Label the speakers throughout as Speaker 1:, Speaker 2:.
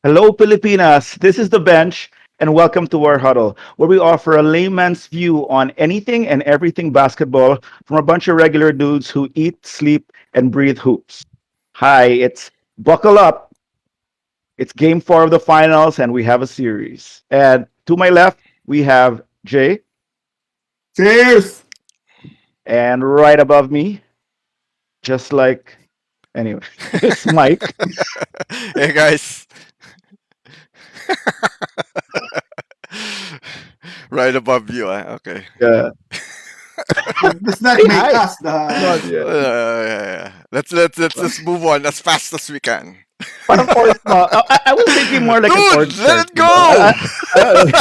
Speaker 1: Hello, Filipinas. This is The Bench, and welcome to our huddle, where we offer a layman's view on anything and everything basketball from a bunch of regular dudes who eat, sleep, and breathe hoops. Hi, it's buckle up. It's game four of the finals, and we have a series. And to my left, we have Jay,
Speaker 2: Cheers!
Speaker 1: and right above me, just like, anyway, it's Mike.
Speaker 3: Hey guys, right above you. Okay.
Speaker 1: Uh,
Speaker 2: Does that
Speaker 1: Say
Speaker 2: make
Speaker 1: hi.
Speaker 2: us
Speaker 1: Come on,
Speaker 2: the
Speaker 1: yeah.
Speaker 3: Yeah. Let's just move on as fast as we can.
Speaker 1: Parang I was thinking more like an
Speaker 3: Dude,
Speaker 1: org
Speaker 3: let
Speaker 1: chart,
Speaker 3: it
Speaker 1: you know.
Speaker 3: go.
Speaker 1: I-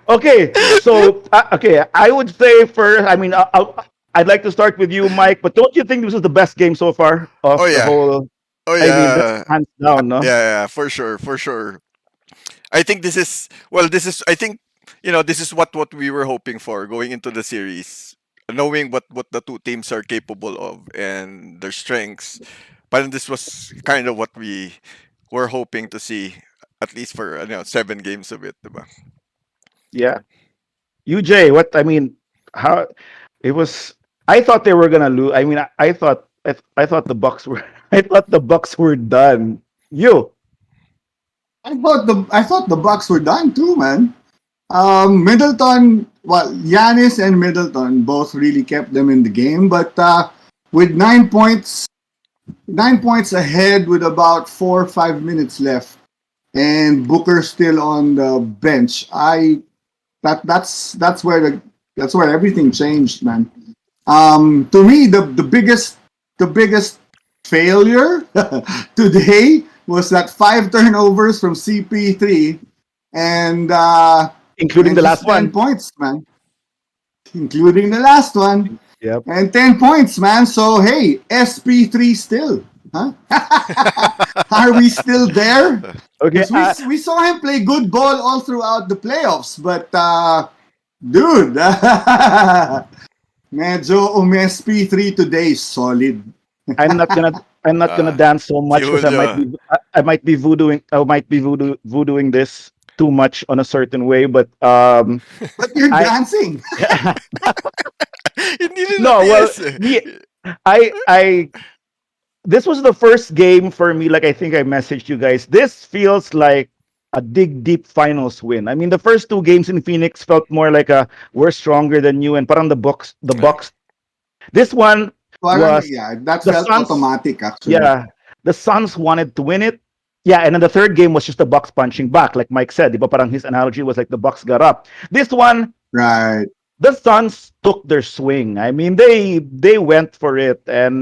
Speaker 1: okay, so okay, I would say first. I mean, I'd like to start with you, Mike. But don't you think this is the best game so far
Speaker 3: Oh
Speaker 1: of the
Speaker 3: yeah.
Speaker 1: whole?
Speaker 3: Oh
Speaker 1: I mean, that's
Speaker 3: yeah.
Speaker 1: hands down, no?
Speaker 3: Yeah, for sure, for sure. I think this is well. This is I think this is what we were hoping for going into the series, knowing what the two teams are capable of and their strengths. But this was kind of what we were hoping to see, at least for 7 games of it, diba?
Speaker 1: Yeah. You, Jay. What I mean, how it was? I thought they were gonna lose. I mean, I thought the Bucks were. I thought the Bucks were done. You.
Speaker 2: I thought the Bucks were done too, man. Middleton, well, Giannis and Middleton both really kept them in the game, but with 9 points ahead with about 4 or 5 minutes left, and Booker still on the bench, that's where everything changed, man. To me, the biggest failure today was that 5 turnovers from CP3 and uh,
Speaker 1: Including
Speaker 2: and
Speaker 1: the
Speaker 2: just
Speaker 1: last
Speaker 2: 10
Speaker 1: one.
Speaker 2: points, man, including the last one.
Speaker 1: Yep.
Speaker 2: And 10 points, man. So hey, SP3 still, huh? Are we still there?
Speaker 1: Okay.
Speaker 2: Because we saw him play good ball all throughout the playoffs, but dude, medyo SP3 today is solid.
Speaker 1: I'm not gonna I'm not gonna
Speaker 3: uh,
Speaker 1: dance so
Speaker 3: si
Speaker 1: much because
Speaker 3: Julio.
Speaker 1: I might be voodooing this too much on a certain way, but
Speaker 2: But you're
Speaker 1: I
Speaker 2: dancing.
Speaker 3: Hindi rin
Speaker 1: no, well,
Speaker 3: natiis eh.
Speaker 1: me I this was the first game for me. Like I think I messaged you guys. This feels like a dig deep finals win. I mean, the first two games in Phoenix felt more like a we're stronger than you, and parang the
Speaker 3: Yeah.
Speaker 1: Bucks. This one
Speaker 2: Parang,
Speaker 1: was
Speaker 2: yeah, that
Speaker 1: the
Speaker 2: felt
Speaker 1: Suns.
Speaker 2: automatic actually.
Speaker 1: Yeah, the Suns wanted to win it. Yeah, and then the third game was just the Bucks punching back, like Mike said. Di ba parang his analogy was like the Bucks got up. This one,
Speaker 2: Right.
Speaker 1: the Suns took their swing. I mean, they went for it, and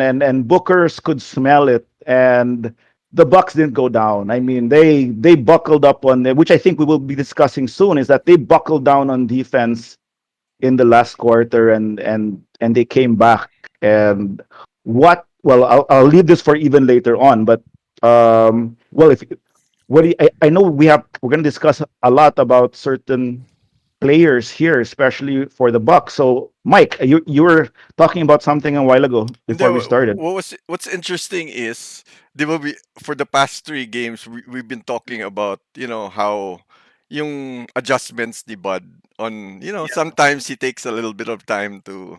Speaker 1: Booker's could smell it, and the Bucks didn't go down. I mean, they buckled up on it, which I think we will be discussing soon. Is that they buckled down on defense in the last quarter, and they came back. And what? Well, I'll leave this for even later on. But well, if what do you, I know we're going to discuss a lot about certain players here, especially for the Bucks. So, Mike, you were talking about something a while ago
Speaker 3: And
Speaker 1: before we started.
Speaker 3: what's interesting is, di ba, for the past 3 games we've been talking about how yung adjustments ni Bud on sometimes he takes a little bit of time to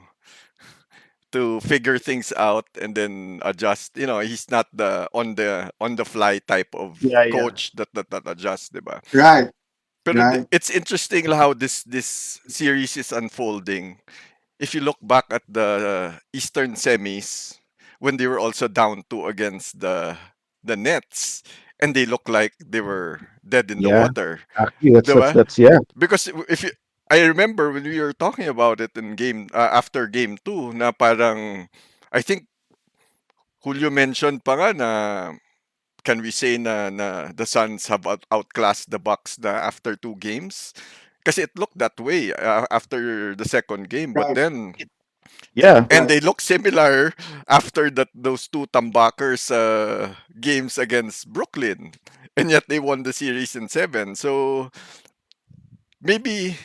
Speaker 3: figure things out and then adjust. He's not the on the fly type of
Speaker 1: Yeah, yeah,
Speaker 3: coach that adjusts, di ba?
Speaker 2: Right.
Speaker 3: Pero
Speaker 2: Right.
Speaker 3: it's interesting how this series is unfolding. If you look back at the Eastern semis, when they were also down two against the Nets, and they looked like they were dead in the
Speaker 1: yeah.
Speaker 3: water,
Speaker 1: Actually,
Speaker 3: diba?
Speaker 1: that's yeah.
Speaker 3: Because if you, I remember when we were talking about it in game after game two, na parang I think Julio mentioned pa nga na can we say na the Suns have outclassed the Bucks na after 2 games? Kasi it looked that way after the second game, but
Speaker 2: Right.
Speaker 3: then
Speaker 1: Yeah,
Speaker 3: and
Speaker 2: Right.
Speaker 3: they look similar after those two Tambakers games against Brooklyn, and yet they won the series in 7. So maybe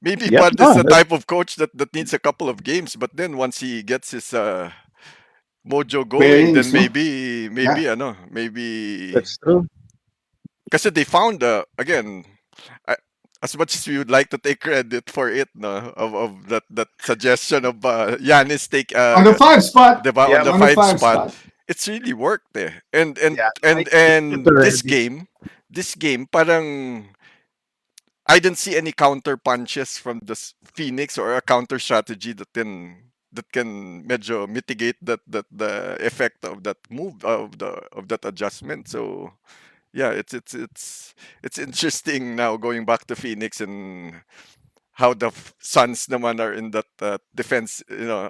Speaker 1: yep.
Speaker 3: Bud is
Speaker 1: No,
Speaker 3: the type of coach that needs a couple of games, but then once he gets his mojo going, then
Speaker 2: Bearings, no?
Speaker 3: maybe
Speaker 2: Yeah.
Speaker 3: maybe
Speaker 1: that's true.
Speaker 3: Kasi they found again, I, as much as we would like to take credit for it, no, of that suggestion of Yanis take
Speaker 2: On the five spot.
Speaker 3: diba, on
Speaker 1: Yeah,
Speaker 3: the
Speaker 2: On the
Speaker 3: five
Speaker 2: five
Speaker 3: spot,
Speaker 2: spot.
Speaker 3: it's really worked eh. And and
Speaker 1: yeah.
Speaker 3: and
Speaker 1: I think it
Speaker 3: and
Speaker 1: already.
Speaker 3: this game, parang I didn't see any counter punches from the Phoenix or a counter strategy that can medyo mitigate that the effect of that move of that adjustment. So yeah, it's interesting now going back to Phoenix and how the Suns naman are in that defense,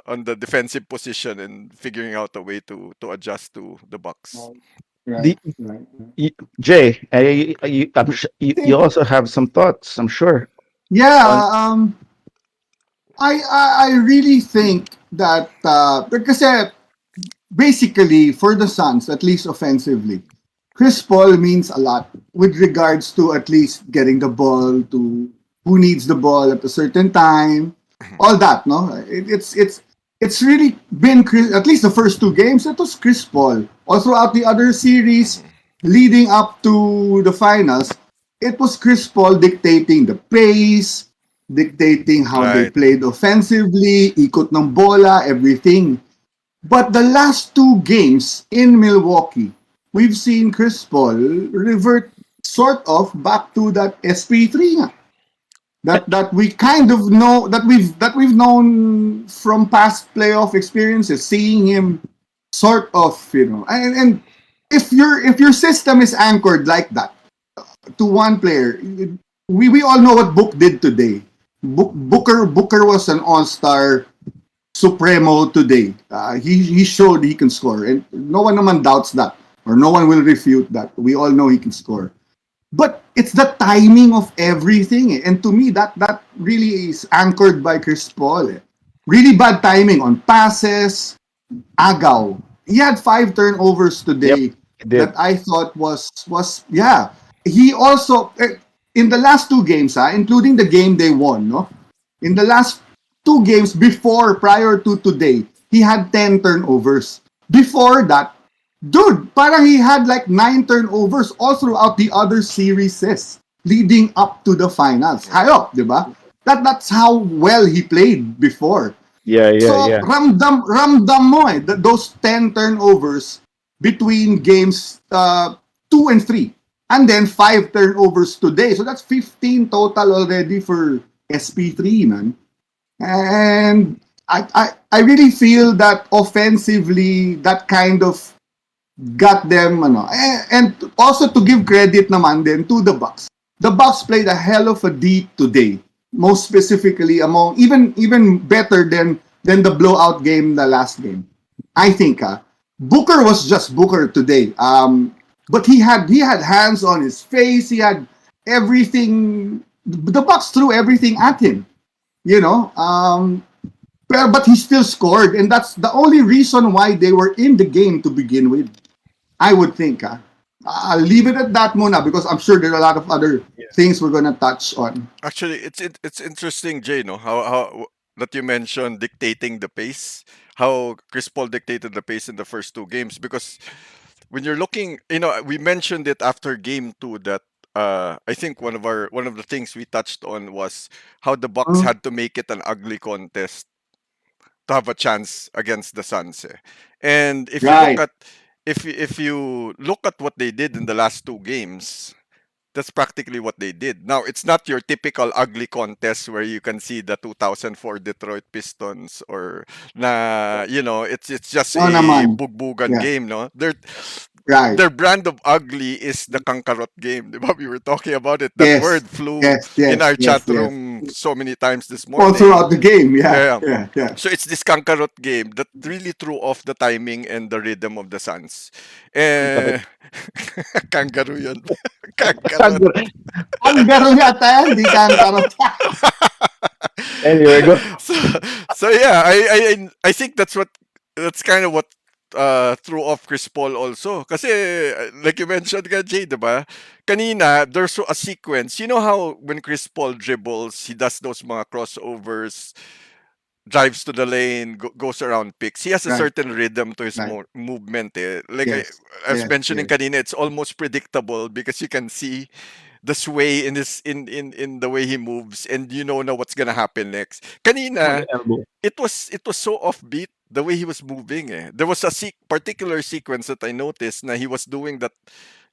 Speaker 3: on the defensive position and figuring out a way to adjust to the Bucks.
Speaker 2: Right,
Speaker 1: The
Speaker 2: right, right.
Speaker 1: Jay, you
Speaker 2: think,
Speaker 1: also have some thoughts, I'm sure. On
Speaker 2: yeah, I really think that because basically for the Suns, at least offensively, Chris Paul means a lot with regards to at least getting the ball to who needs the ball at a certain time, all that. No, it's really been at least the first two games. It was Chris Paul. All throughout the other series,
Speaker 3: Mhm.
Speaker 2: leading up to the finals, it was Chris Paul dictating the pace, dictating how they
Speaker 3: Right.
Speaker 2: played offensively, ikot ng bola, everything. But the last two games in Milwaukee, we've seen Chris Paul revert sort of back to that SP3 nga. That we kind of know that we've known from past playoff experiences, seeing him sort of, and if your system is anchored like that to one player, we all know what Book did today. Booker was an all-star supremo today. He showed he can score, and no one naman doubts that, or no one will refute that. We all know he can score. But it's the timing of everything, eh. And to me, that really is anchored by Chris Paul. Eh. Really bad timing on passes, agaw. He had five turnovers
Speaker 1: Yep,
Speaker 2: today
Speaker 1: he
Speaker 2: that
Speaker 1: did.
Speaker 2: I thought was yeah. He also in the last two games, including the game they won, no, in the last two games before prior to today, he had 10 turnovers. Before that, dude, parang he had like 9 turnovers all throughout the other series leading up to the finals.
Speaker 3: Yeah.
Speaker 2: Hayop, di ba? That's how well he played before.
Speaker 1: Yeah, yeah,
Speaker 2: So
Speaker 1: yeah.
Speaker 2: ramdam mo those 10 turnovers between games 2 and 3. And then 5 turnovers today. So that's 15 total already for SP3, man. And I really feel that offensively, that kind of got them, and also to give credit naman din to the Bucks. The Bucks played a hell of a D today. Most specifically among even better than the blowout game, the last game. I think Booker was just Booker today. But he had hands on his face. He had everything. The Bucks threw everything at him. You know, but he still scored, and that's the only reason why they were in the game to begin with. I would think. I'll leave it at that muna because I'm sure there are a lot of other things we're gonna touch on.
Speaker 3: Actually, it's interesting, Jay, no, how that you mentioned dictating the pace, how Chris Paul dictated the pace in the first two games. Because when you're looking, we mentioned it after game two that I think one of the things we touched on was how the Bucks
Speaker 2: Uh,
Speaker 3: had to make it an ugly contest to have a chance against the Suns. Eh. And
Speaker 2: right.
Speaker 3: if you look at what they did in the last two games, that's practically what they did. Now, it's not your typical ugly contest where you can see the 2004 Detroit Pistons or it's just
Speaker 2: Oo
Speaker 3: a
Speaker 2: naman.
Speaker 3: bugbugan
Speaker 2: Yeah.
Speaker 3: game, no?
Speaker 2: Right.
Speaker 3: Their brand of ugly is the Kankarot game. Di ba? We were talking about it. That
Speaker 2: Yes.
Speaker 3: word flew
Speaker 2: Yes.
Speaker 3: in
Speaker 2: Yes.
Speaker 3: our
Speaker 2: Yes.
Speaker 3: chat
Speaker 2: Yes.
Speaker 3: room so many times this
Speaker 2: All
Speaker 3: morning.
Speaker 2: throughout the game. Yeah.
Speaker 3: Yeah.
Speaker 2: Yeah. Yeah.
Speaker 3: So it's this Kankarot game that really threw off the timing and the rhythm of the Suns. Eh, kangaroo yun. Kankarot.
Speaker 2: Ang garo yata yan, di kang karot.
Speaker 1: Anyway, go.
Speaker 3: so so yeah, I think that's kind of what threw off Chris Paul also. Kasi like you mentioned ka, Jay, diba? Kanina, there's a sequence. You know how when Chris Paul dribbles, he does those mga crossovers drives to the lane, goes around picks. He has a
Speaker 2: Right.
Speaker 3: certain rhythm to his
Speaker 2: Right.
Speaker 3: movement. Eh. Like
Speaker 2: Yes.
Speaker 3: I was
Speaker 2: Yes.
Speaker 3: mentioning
Speaker 2: Yes.
Speaker 3: kanina, it's almost predictable because you can see the sway in his in the way he moves, and you know now what's gonna happen next.
Speaker 1: On the
Speaker 3: Kanina,
Speaker 1: elbow.
Speaker 3: it was so offbeat the way he was moving. Eh. There was a particular sequence that I noticed na he was doing that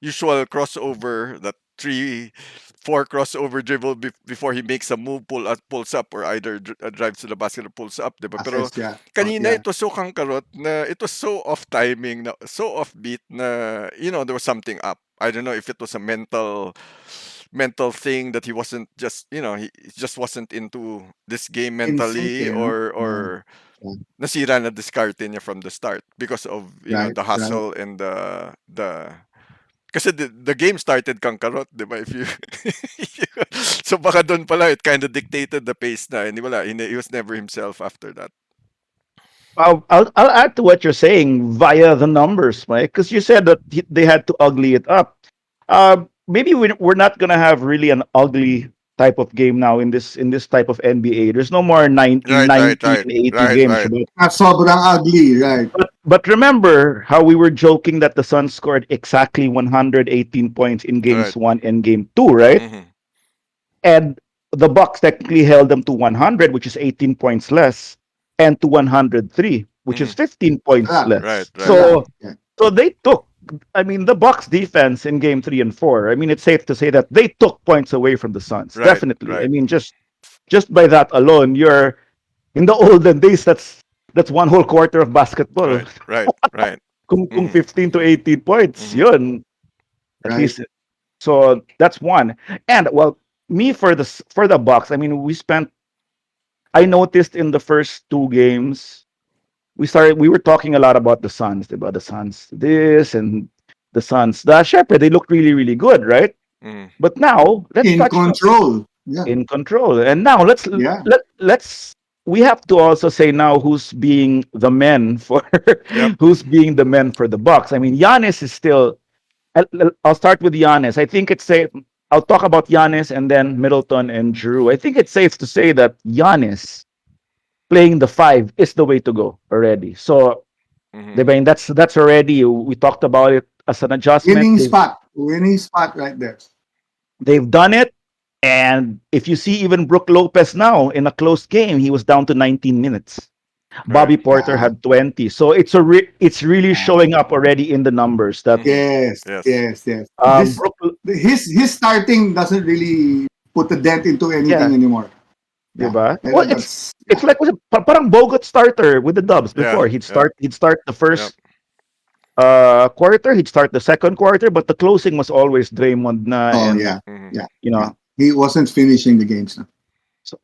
Speaker 3: usual crossover, that 3-4 crossover dribble before he makes a move, pulls up, or either drives to the basket or pulls up, diba? Pero
Speaker 2: Assess. Yeah. Oh,
Speaker 3: kanina
Speaker 2: yeah.
Speaker 3: it was so kangkarot na it was so off timing, na, so offbeat na there was something up. I don't know if it was a mental thing that he wasn't just he just wasn't into this game
Speaker 2: In sync.
Speaker 3: mentally,
Speaker 2: You know. Yeah.
Speaker 3: or
Speaker 2: Yeah.
Speaker 3: nasira na diskarte niya from the start because of
Speaker 2: Right.
Speaker 3: the
Speaker 2: Right.
Speaker 3: hustle and the kasi the game started kang karot, di ba? If you so baka doon pala it kind of dictated the pace na, and wala, he was never himself after that.
Speaker 1: I'll add to what you're saying via the numbers, Mike, because you said that they had to ugly it up. Maybe we're not gonna have really an ugly type of game now in this type of NBA. There's no more
Speaker 3: Right, right,
Speaker 1: 90
Speaker 3: right,
Speaker 1: and 80
Speaker 3: right,
Speaker 1: games.
Speaker 3: right,
Speaker 2: Not sobrang ugly. Right.
Speaker 1: But remember how we were joking that the Suns scored exactly 118 points in games
Speaker 3: right.
Speaker 1: one and game two, right?
Speaker 3: Mm-hmm.
Speaker 1: And the Bucks technically held them to 100, which is 18 points less, and to 103, which is
Speaker 3: Mm-hmm.
Speaker 1: 15 points
Speaker 2: Wala.
Speaker 3: Right,
Speaker 1: less.
Speaker 3: right.
Speaker 2: Wala.
Speaker 1: So
Speaker 2: Yeah.
Speaker 1: so they took. I mean, the Bucks defense in game three and four. I mean, it's safe to say that they took points away from the Suns.
Speaker 3: Right,
Speaker 1: Definitely. I
Speaker 3: right,
Speaker 1: mean, just by that alone, you're in the olden days. That's one whole quarter of basketball.
Speaker 3: right, right, right.
Speaker 1: Kung
Speaker 3: Mm-hmm.
Speaker 1: 15 to 18 points,
Speaker 3: Mm-hmm.
Speaker 1: yun. At
Speaker 2: Right.
Speaker 1: least so that's one. And well, me for the Bucks, I mean, I noticed in the first two games, we were talking a lot about the Suns, about the Suns this and the Suns that. Syempre, they look really, really good, right?
Speaker 3: Mm-hmm.
Speaker 1: But now let's
Speaker 2: In
Speaker 1: touch
Speaker 2: control. Yeah.
Speaker 1: in control. And now
Speaker 2: Yeah.
Speaker 1: let's we have to also say now who's being the men for
Speaker 3: Yep.
Speaker 1: who's being the men for the Bucks. I mean, Giannis is still. I'll start with Giannis. I think it's safe. I'll talk about Giannis and then Middleton and Drew. I think it's safe to say that Giannis playing the five is the way to go already. So,
Speaker 3: Mm-hmm.
Speaker 1: diba, and that's already we talked about it as an adjustment.
Speaker 2: Winning spot. Winning spot right there.
Speaker 1: They've done it. And if you see even Brook Lopez now in a close game, he was down to 19 minutes.
Speaker 3: Right.
Speaker 1: Bobby Porter
Speaker 2: Yeah.
Speaker 1: had 20. So it's really
Speaker 2: Yeah.
Speaker 1: showing up already in the numbers that
Speaker 3: Mm-hmm.
Speaker 2: Yes.
Speaker 3: Yes.
Speaker 2: Yes. Yes. This
Speaker 1: Brook,
Speaker 2: his starting doesn't really put a dent into
Speaker 1: yeah,
Speaker 2: anything anymore. Yeah.
Speaker 1: 'di ba? Well,
Speaker 2: That's
Speaker 1: it's
Speaker 2: yeah.
Speaker 1: like was it parang Bogut starter with the Dubs
Speaker 3: Yeah.
Speaker 1: before.
Speaker 3: Yeah.
Speaker 1: He'd start the
Speaker 3: Yep.
Speaker 1: first quarter, he'd start the second quarter, but the closing was always Draymond na
Speaker 2: Oh
Speaker 1: and
Speaker 2: yeah.
Speaker 3: Mm-hmm.
Speaker 2: Yeah.
Speaker 1: you
Speaker 2: Yeah.
Speaker 1: know.
Speaker 2: He wasn't finishing the games. No?
Speaker 1: So,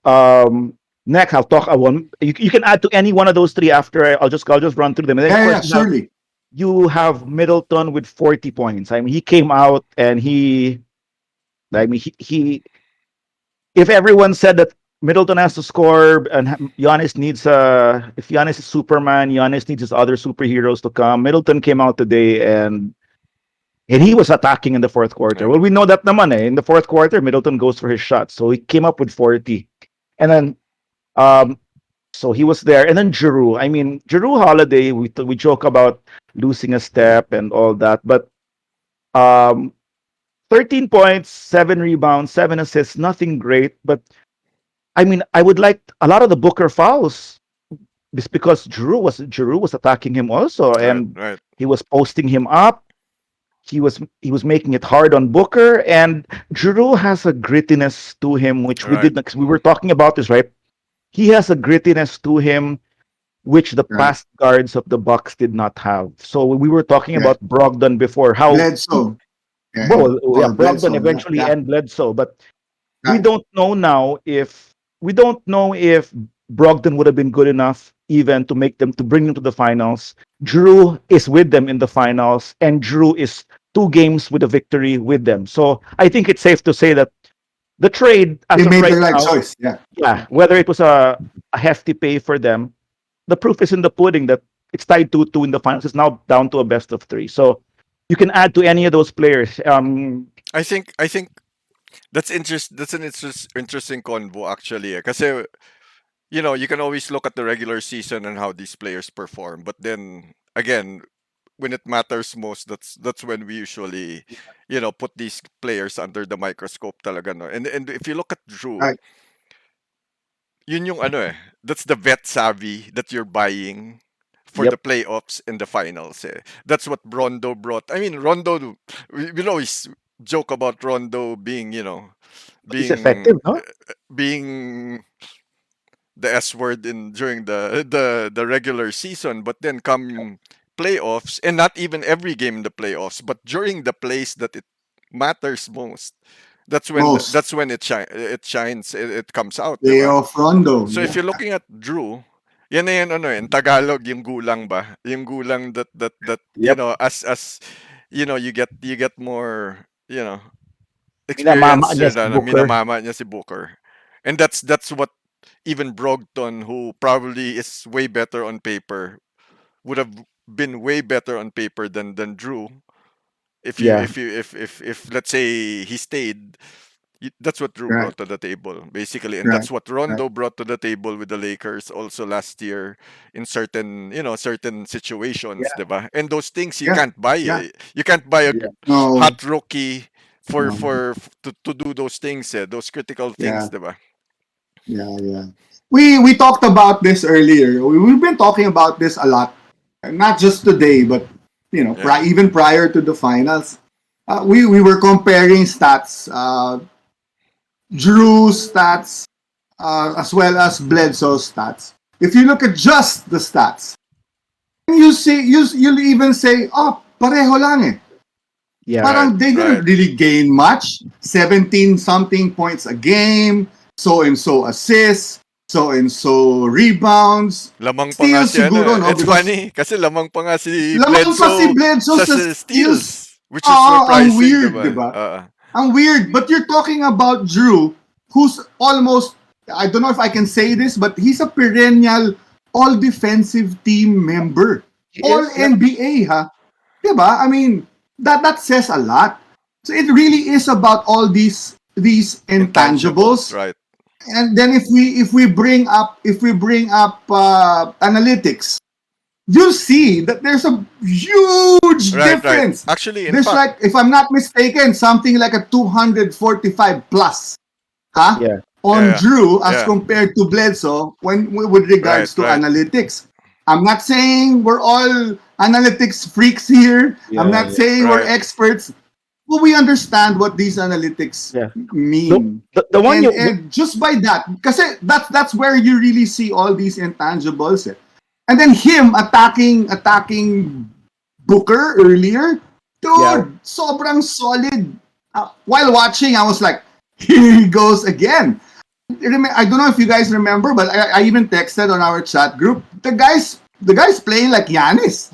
Speaker 1: next I'll talk one. You can add to any one of those three after I'll just run through them. And then of
Speaker 2: Yeah.
Speaker 1: course
Speaker 2: Yeah. Surely.
Speaker 1: you have Middleton with 40 points. I mean he came out and he if everyone said that Middleton has to score and Giannis needs if Giannis is Superman, Giannis needs his other superheroes to come. Middleton came out today and he was attacking in the fourth quarter.
Speaker 3: Yep.
Speaker 1: Well, we know that naman eh. In the fourth quarter, Middleton goes for his shot. So he came up with 40. And then um so he was there. And then Giroux. I mean, Giroux Holiday, we joke about losing a step and all that, but um 13 points, 7 rebounds, 7 assists, nothing great, but I mean, I would like a lot of the Booker fouls just because Giroux was attacking him also,
Speaker 3: Right.
Speaker 1: and
Speaker 3: Right.
Speaker 1: he was posting him up. He was making it hard on Booker, and Giroux has a grittiness to him, which we
Speaker 3: Right.
Speaker 1: did. We were talking about this, right? He has a grittiness to him, which the
Speaker 2: Right.
Speaker 1: past guards of the Bucks did not have. So we were talking
Speaker 2: Yeah.
Speaker 1: about Brogdon before, how
Speaker 2: Bledsoe. Yeah. Yeah.
Speaker 1: well, yeah,
Speaker 2: Oh,
Speaker 1: Brogdon
Speaker 2: Bledsoe. Yeah.
Speaker 1: eventually
Speaker 2: Yeah.
Speaker 1: and Bledsoe, but we
Speaker 2: Right.
Speaker 1: don't know now if we don't know if Brogdon would have been good enough even to bring them to the finals. Drew is with them in the finals, and Drew is 2 games with a victory with them. So I think it's safe to say that the trade,
Speaker 2: They
Speaker 1: as of
Speaker 2: made
Speaker 1: right
Speaker 2: the right
Speaker 1: now,
Speaker 2: choice. Yeah.
Speaker 1: yeah, whether it was a hefty pay for them, the proof is in the pudding that it's tied 2-2 in the finals. It's now down to a best of three. So you can add to any of those players.
Speaker 3: I think that's an interesting convo actually. Kasi you can always look at the regular season and how these players perform, but then again, when it matters most, that's when we usually, put these players under the microscope talaga, no. And if you look at Drew,
Speaker 2: Right.
Speaker 3: yun yung ano eh, that's the vet savvy that you're buying for the
Speaker 1: Yep.
Speaker 3: playoffs and the finals. Eh. That's what Rondo brought. I mean, Rondo, we always joke about Rondo being,
Speaker 1: He's
Speaker 3: being
Speaker 1: effective, no?
Speaker 3: being the S word in during the regular season, but then come playoffs, and not even every game in the playoffs, but during the plays that it matters most,
Speaker 2: Most.
Speaker 3: that's when it shines, it comes out, diba?
Speaker 2: Playoff Rondo.
Speaker 3: So if
Speaker 2: Yeah.
Speaker 3: you're looking at Drew, yan na yan, ano in Tagalog, yung gulang ba? Yung gulang that
Speaker 1: Yep.
Speaker 3: as you get more,
Speaker 1: Minamama
Speaker 3: experience,
Speaker 1: niya si Booker.
Speaker 3: minamama niya si Booker. And that's what even Brogdon, who probably is way better on paper, would have been way better on paper than Drew if you
Speaker 1: Yeah.
Speaker 3: if you if let's say he stayed. That's what Drew
Speaker 2: Right.
Speaker 3: brought to the table, basically, and
Speaker 2: Right.
Speaker 3: that's what
Speaker 2: Right.
Speaker 3: Rondo brought to the table with the Lakers also last year in certain situations,
Speaker 1: Yeah.
Speaker 3: diba? And those things you
Speaker 2: Yeah.
Speaker 3: can't buy.
Speaker 2: Yeah.
Speaker 3: You can't buy a
Speaker 1: Yeah.
Speaker 2: No.
Speaker 3: hot rookie for
Speaker 2: No.
Speaker 3: to do those things, those critical things,
Speaker 2: Yeah.
Speaker 3: diba?
Speaker 2: Yeah. Yeah. We talked about this earlier. We've been talking about this a lot, not just today, but
Speaker 3: Yeah.
Speaker 2: even prior to the finals. We were comparing stats, Drew stats, as well as Bledsoe stats. If you look at just the stats, you see, you'll even say, oh, pareho lang eh.
Speaker 1: Yeah.
Speaker 3: Right,
Speaker 2: Parang they
Speaker 3: right.
Speaker 2: didn't really gain much. 17 something points a game, so and so assists, so and so rebounds.
Speaker 3: Lamang pa nga
Speaker 2: Steals
Speaker 3: si ano.
Speaker 2: siguro, no?
Speaker 3: It's
Speaker 2: Because
Speaker 3: funny kasi lamang pa nga si
Speaker 2: lamang pa si
Speaker 3: Bledsoe
Speaker 2: Bledsoe
Speaker 3: sa
Speaker 2: sa steals.
Speaker 3: steals, which is
Speaker 2: Ang
Speaker 3: surprising,
Speaker 2: weird, di
Speaker 3: diba?
Speaker 2: ba? Ang weird. But you're talking about Drew, who's almost, I don't know if I can say this, but he's a perennial all-defensive team member.
Speaker 1: He
Speaker 2: All
Speaker 1: is. Yep.
Speaker 2: NBA, ha? Diba? I mean, that says a lot. So it really is about all these
Speaker 3: Intangibles,
Speaker 2: intangibles.
Speaker 3: right?
Speaker 2: And then if we bring up analytics, you'll see that there's a huge
Speaker 3: Right, right.
Speaker 2: difference.
Speaker 3: Actually, in
Speaker 2: There's
Speaker 3: fact,
Speaker 2: like, if I'm not mistaken, something like a 245 plus, huh?
Speaker 1: Yeah.
Speaker 2: On
Speaker 3: Yeah,
Speaker 2: Drew as
Speaker 3: yeah.
Speaker 2: compared to Bledsoe with regards
Speaker 3: Right,
Speaker 2: to
Speaker 3: right.
Speaker 2: analytics. I'm not saying we're all analytics freaks here. I'm
Speaker 1: Yeah.
Speaker 2: not saying we're
Speaker 3: Right.
Speaker 2: experts, but we understand what these analytics
Speaker 1: Yeah.
Speaker 2: mean.
Speaker 1: The one
Speaker 2: And
Speaker 1: you
Speaker 2: and just by that, because that's where you really see all these intangibles. Eh. And then him attacking Booker earlier,
Speaker 1: yeah.
Speaker 2: dude, sobrang solid. While watching, I was like, here he goes again. I don't know if you guys remember, but I even texted on our chat group. The guy's playing like Giannis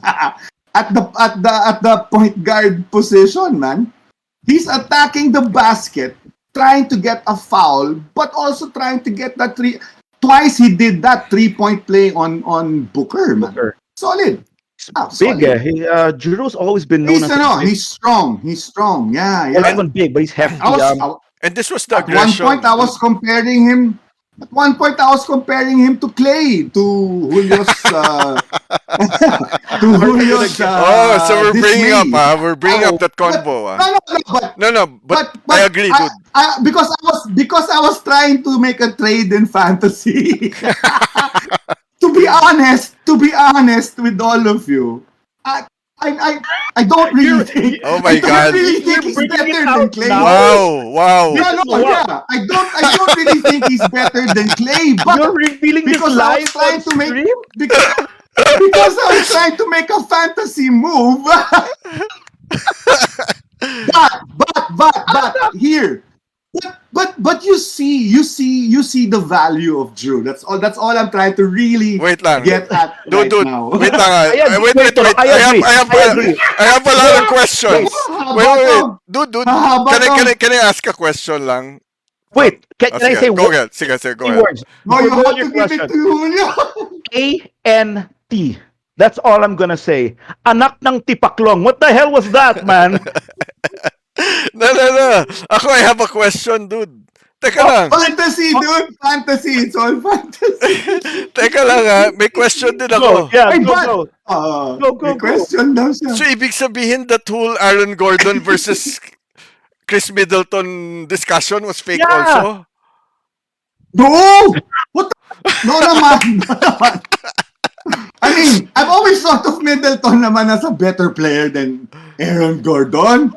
Speaker 2: at the point guard position, man. He's attacking the basket, trying to get a foul, but also trying to get that three. Twice he did that 3-point play on Booker, man.
Speaker 1: Booker.
Speaker 2: Solid.
Speaker 1: Big.
Speaker 2: Solid.
Speaker 1: Drew's always been known as a big,
Speaker 2: He's strong. He's strong. Yeah,
Speaker 1: well, not
Speaker 2: yeah.
Speaker 1: even big, but he's hefty.
Speaker 2: I was
Speaker 3: And this was the
Speaker 2: at one point I
Speaker 3: aggression.
Speaker 2: was comparing him. At one point I was comparing him to Clay, to Julio's to Julio's
Speaker 3: Oh, so
Speaker 2: dismay.
Speaker 3: we're bringing up
Speaker 1: Oh,
Speaker 3: that
Speaker 2: But
Speaker 3: convo,
Speaker 2: but
Speaker 3: No, but I agree, dude.
Speaker 2: because I was trying to make a trade in fantasy. To be honest with all of you, I I don't really think
Speaker 3: Oh
Speaker 2: I
Speaker 3: my
Speaker 2: don't
Speaker 3: God.
Speaker 2: really think
Speaker 1: You're
Speaker 2: he's
Speaker 1: bringing it
Speaker 2: better than
Speaker 1: out
Speaker 2: Clay.
Speaker 1: now.
Speaker 3: Wow.
Speaker 2: Yeah, no,
Speaker 1: Wow.
Speaker 2: yeah. I don't really think he's better than Clay, but
Speaker 1: You're revealing this
Speaker 2: because I was
Speaker 1: live
Speaker 2: trying
Speaker 1: on
Speaker 2: to make
Speaker 1: stream?
Speaker 2: because I was trying to make a fantasy move. but here. But you see the value of Drew. That's all I'm trying to really
Speaker 3: Wait lang.
Speaker 2: get at
Speaker 3: Dude,
Speaker 2: right now.
Speaker 3: wait lang.
Speaker 1: I agree.
Speaker 3: Wait.
Speaker 1: I agree. I agree.
Speaker 3: I have a lot of questions. Wait. Dude.
Speaker 2: Hahaba to.
Speaker 3: Can I ask a question lang?
Speaker 1: Wait, can I say
Speaker 3: Go
Speaker 1: what
Speaker 3: ahead. Sige, go
Speaker 1: three
Speaker 3: ahead.
Speaker 1: words?
Speaker 2: No, you
Speaker 1: Before
Speaker 2: have
Speaker 1: your
Speaker 2: to give it
Speaker 1: question.
Speaker 2: to Julio.
Speaker 1: ANT. That's all I'm gonna say. Anak ng tipaklong. What the hell was that, man?
Speaker 3: No. Ako, I have a question, dude. Teka
Speaker 1: Oh,
Speaker 3: lang.
Speaker 2: Fantasy, dude! Fantasy! It's all fantasy!
Speaker 3: Teka lang ha. May question din
Speaker 1: go.
Speaker 3: ako.
Speaker 1: Yeah,
Speaker 2: Ay,
Speaker 1: go,
Speaker 2: but,
Speaker 1: go. Go, go,
Speaker 2: may
Speaker 1: go.
Speaker 2: question daw siya.
Speaker 3: So, ibig sabihin that whole Aaron Gordon versus Chris Middleton discussion was fake
Speaker 1: Yeah.
Speaker 3: also?
Speaker 2: No! What the? No naman! No naman. I mean, I've always thought of Middleton naman as a better player than Aaron Gordon.